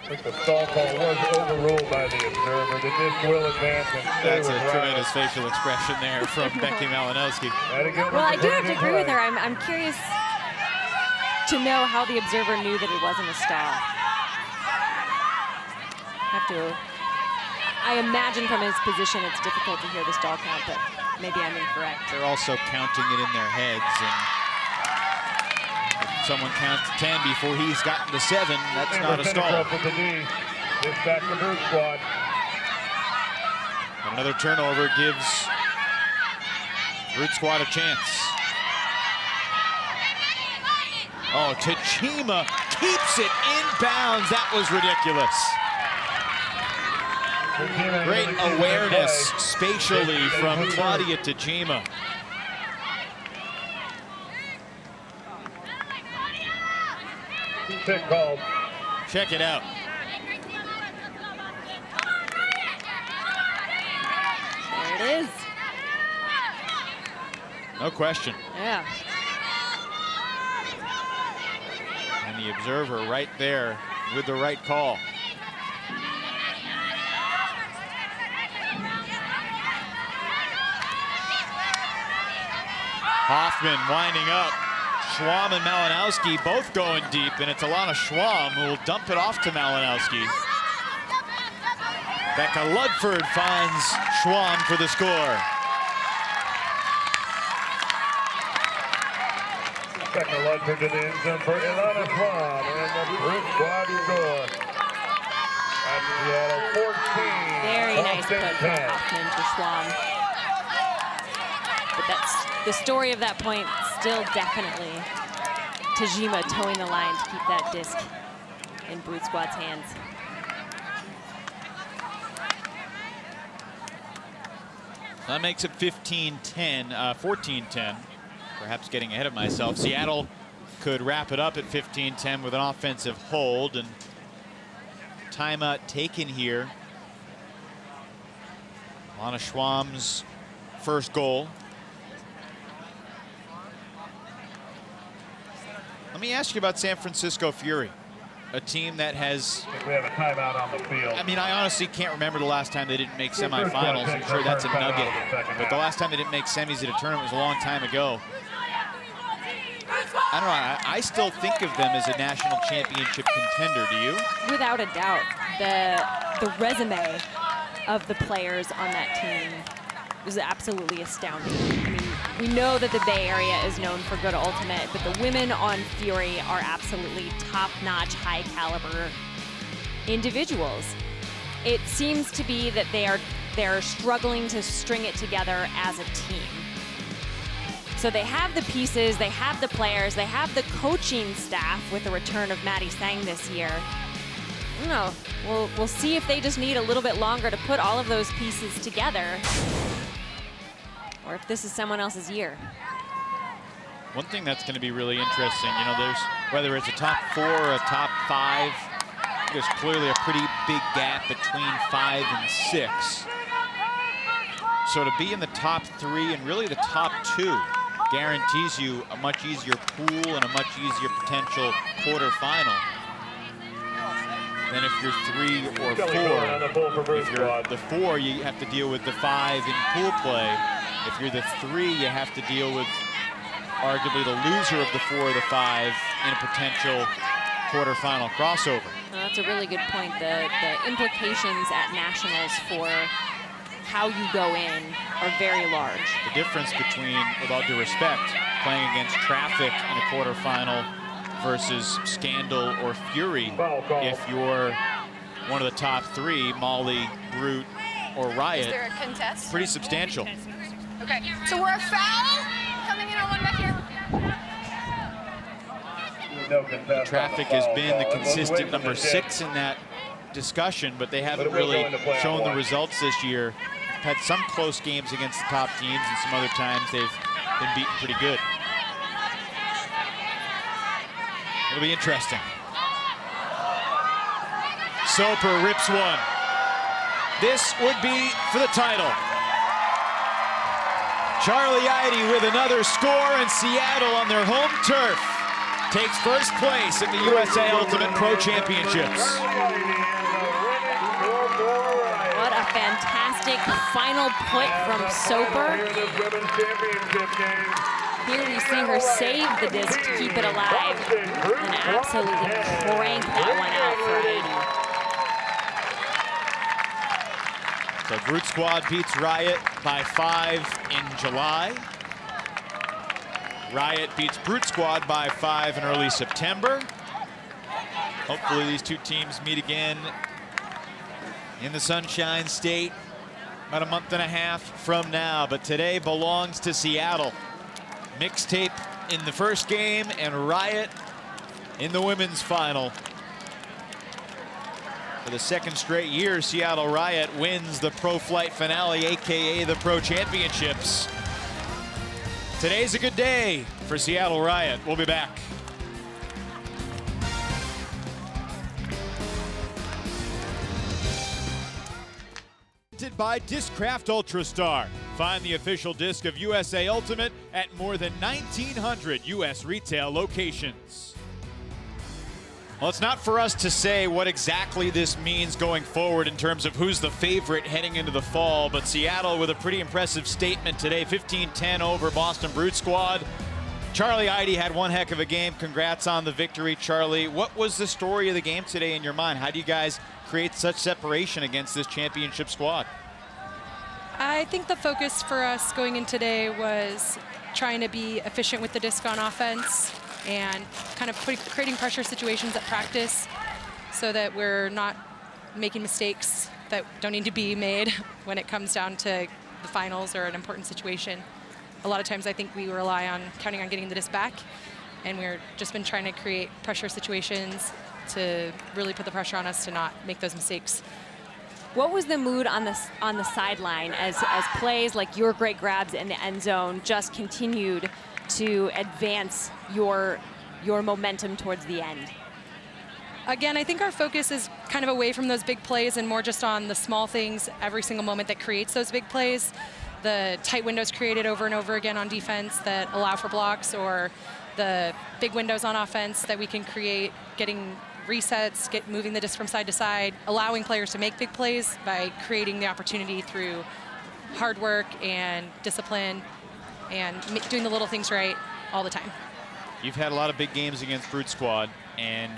I think the stall call was overruled by the observer. The disc will advance and stay That's with a Riot. tremendous facial expression there from Becky Malinowski. Well, I do have to agree with her. I'm curious to know how the observer knew that it wasn't a stall. I imagine from his position it's difficult to hear the stall count, but maybe I'm incorrect. They're also counting it in their heads, and if someone counts 10 before he's gotten to 7, that's not a stall. With the knee. It's back to Brute Squad. Another turnover gives Brute Squad a chance. Oh, Tajima keeps it in bounds. That was ridiculous. Great awareness spatially from Claudia Tajima. Pick called. Check it out. There it is. No question. Yeah. And the observer right there with the right call. Hoffman winding up. Schwam and Malinowski both going deep, and it's Alana Schwam who will dump it off to Malinowski. Becka Ludford finds Schwam for the score. Becka Ludford to the end zone for Alana Schwam, and the Brute Squad score. That's Seattle 14. Very nice put from Hoffman to Schwam. But that's the story of that point, still definitely Tajima towing the line to keep that disc in Brute Squad's hands. That makes it 15-10, 14-10. Perhaps getting ahead of myself. Seattle could wrap it up at 15-10 with an offensive hold, and timeout taken here. Alana Schwam's first goal. Let me ask you about San Francisco Fury, a team that has... I think we have a timeout on the field. I mean, I honestly can't remember the last time they didn't make semifinals. I'm sure that's a nugget. But the last time they didn't make semis at a tournament was a long time ago. I don't know. I still think of them as a national championship contender. Do you? Without a doubt. The resume of the players on that team was absolutely astounding. I mean, we know that the Bay Area is known for good ultimate, but the women on Fury are absolutely top-notch, high-caliber individuals. It seems to be that they're struggling to string it together as a team. So they have the pieces, they have the players, they have the coaching staff with the return of Maddie Sang this year. I don't know. We'll see if they just need a little bit longer to put all of those pieces together, or if this is someone else's year. One thing that's going to be really interesting, you know, there's whether it's a top 4 or a top 5, there's clearly a pretty big gap between 5 and 6. So to be in the top 3 and really the top 2 guarantees you a much easier pool and a much easier potential quarterfinal than if you're 3 or 4. If you're the 4, you have to deal with the 5 in pool play. If you're the 3, you have to deal with arguably the loser of the 4 or the 5 in a potential quarterfinal crossover. Well, that's a really good point. The implications at nationals for how you go in are very large. The difference between, with all due respect, playing against Traffic in a quarterfinal versus Scandal or Fury, if you're one of the top 3, Molly, Brute, or Riot, is there a contest? pretty substantial. Okay, so we're a foul coming in on The traffic has been the consistent number 6 in that discussion, but they haven't really shown the results this year. Had some close games against the top teams, and some other times they've been beaten pretty good. It'll be interesting. Soper rips one. This would be for the title. Charlie Eide with another score, and Seattle on their home turf takes first place in the USA Ultimate Pro Championships. What a fantastic final put from Soper. Here we see her save the disc to keep it alive and absolutely crank that one out for Eide. So Brute Squad beats Riot by 5 in July. Riot beats Brute Squad by 5 in early September. Hopefully these two teams meet again in the Sunshine State about a month and a half from now. But today belongs to Seattle. Mixtape in the first game and Riot in the women's final. For the second straight year, Seattle Riot wins the Pro Flight finale, AKA the Pro Championships. Today's a good day for Seattle Riot. We'll be back. Presented by Discraft Ultrastar. Find the official disc of USA Ultimate at more than 1,900 US retail locations. Well, it's not for us to say what exactly this means going forward in terms of who's the favorite heading into the fall, but Seattle with a pretty impressive statement today, 15-10 over Boston Brute Squad. Charlie Eide had one heck of a game. Congrats on the victory, Charlie. What was the story of the game today in your mind? How do you guys create such separation against this championship squad? I think the focus for us going in today was trying to be efficient with the disc on offense and kind of creating pressure situations at practice so that we're not making mistakes that don't need to be made when it comes down to the finals or an important situation. A lot of times I think we rely on counting on getting the disc back, and we've just been trying to create pressure situations to really put the pressure on us to not make those mistakes. What was the mood on the sideline as plays like your great grabs in the end zone just continued to advance your momentum towards the end? Again, I think our focus is kind of away from those big plays and more just on the small things every single moment that creates those big plays. The tight windows created over and over again on defense that allow for blocks, or the big windows on offense that we can create, getting resets, moving the disc from side to side, allowing players to make big plays by creating the opportunity through hard work and discipline and doing the little things right all the time. You've had a lot of big games against Brute Squad, and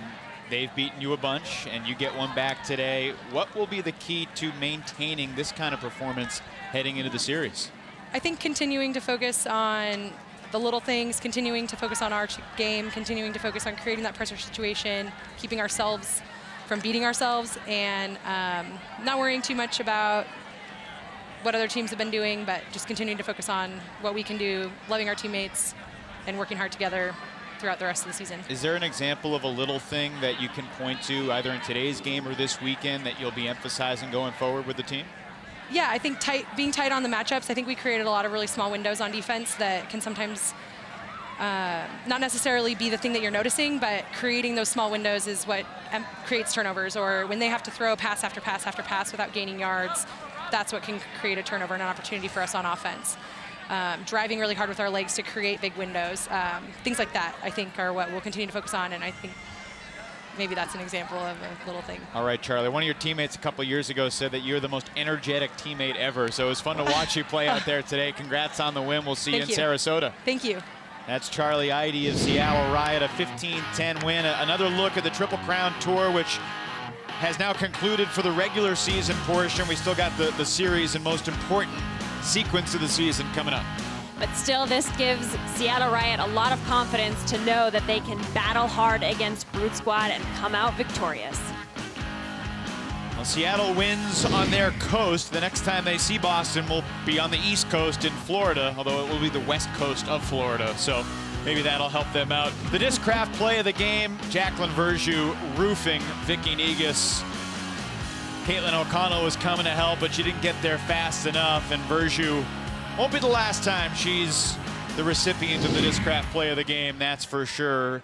they've beaten you a bunch, and you get one back today. What will be the key to maintaining this kind of performance heading into the series? I think continuing to focus on the little things, continuing to focus on our game, continuing to focus on creating that pressure situation, keeping ourselves from beating ourselves, and not worrying too much about what other teams have been doing, but just continuing to focus on what we can do, loving our teammates, and working hard together throughout the rest of the season. Is there an example of a little thing that you can point to either in today's game or this weekend that you'll be emphasizing going forward with the team? Yeah, I think being tight on the matchups, I think we created a lot of really small windows on defense that can sometimes not necessarily be the thing that you're noticing, but creating those small windows is what creates turnovers, or when they have to throw pass after pass after pass without gaining yards, that's what can create a turnover and an opportunity for us on offense. Driving really hard with our legs to create big windows. Things like that, I think, are what we'll continue to focus on, and I think maybe that's an example of a little thing. All right, Charlie, one of your teammates a couple years ago said that you're the most energetic teammate ever, so it was fun to watch you play out there today. Congrats on the win. We'll see you in Sarasota. Thank you. That's Charlie Eide of Seattle Riot, a 15-10 win. Another look at the Triple Crown Tour, which has now concluded for the regular season portion. We still got the series and most important sequence of the season coming up. But still, this gives Seattle Riot a lot of confidence to know that they can battle hard against Brute Squad and come out victorious. Well, Seattle wins on their coast. The next time they see Boston will be on the East Coast in Florida, although it will be the West Coast of Florida. So maybe that'll help them out. The Discraft play of the game, Jacqueline Verjou roofing Vicky Negus. Caitlin O'Connell was coming to help, but she didn't get there fast enough, and Verjou won't be the last time she's the recipient of the Discraft play of the game, that's for sure.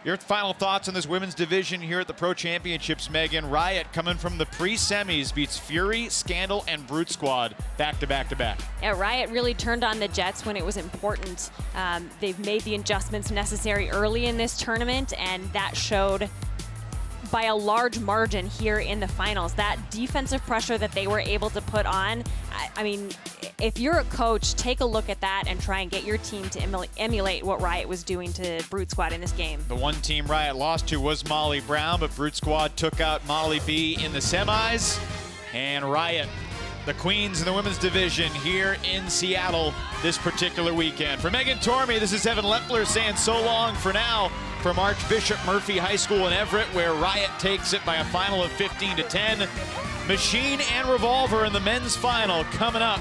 Your final thoughts on this women's division here at the Pro Championships, Megan. Riot coming from the pre-semis beats Fury, Scandal, and Brute Squad back to back to back. Yeah, Riot really turned on the Jets when it was important. They've made the adjustments necessary early in this tournament, and that showed by a large margin here in the finals. That defensive pressure that they were able to put on, I mean, if you're a coach, take a look at that and try and get your team to emulate what Riot was doing to Brute Squad in this game. The one team Riot lost to was Molly Brown, but Brute Squad took out Molly B in the semis. And Riot, the queens in the women's division here in Seattle this particular weekend. For Megan Tormey, this is Evan Lepler saying so long for now from Archbishop Murphy High School in Everett, where Riot takes it by a final of 15-10. Machine and Revolver in the men's final coming up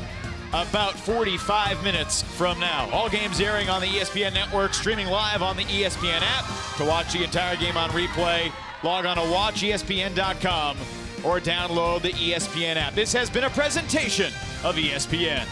about 45 minutes from now. All games airing on the ESPN network, streaming live on the ESPN app. To watch the entire game on replay, log on to watchespn.com or download the ESPN app. This has been a presentation of ESPN.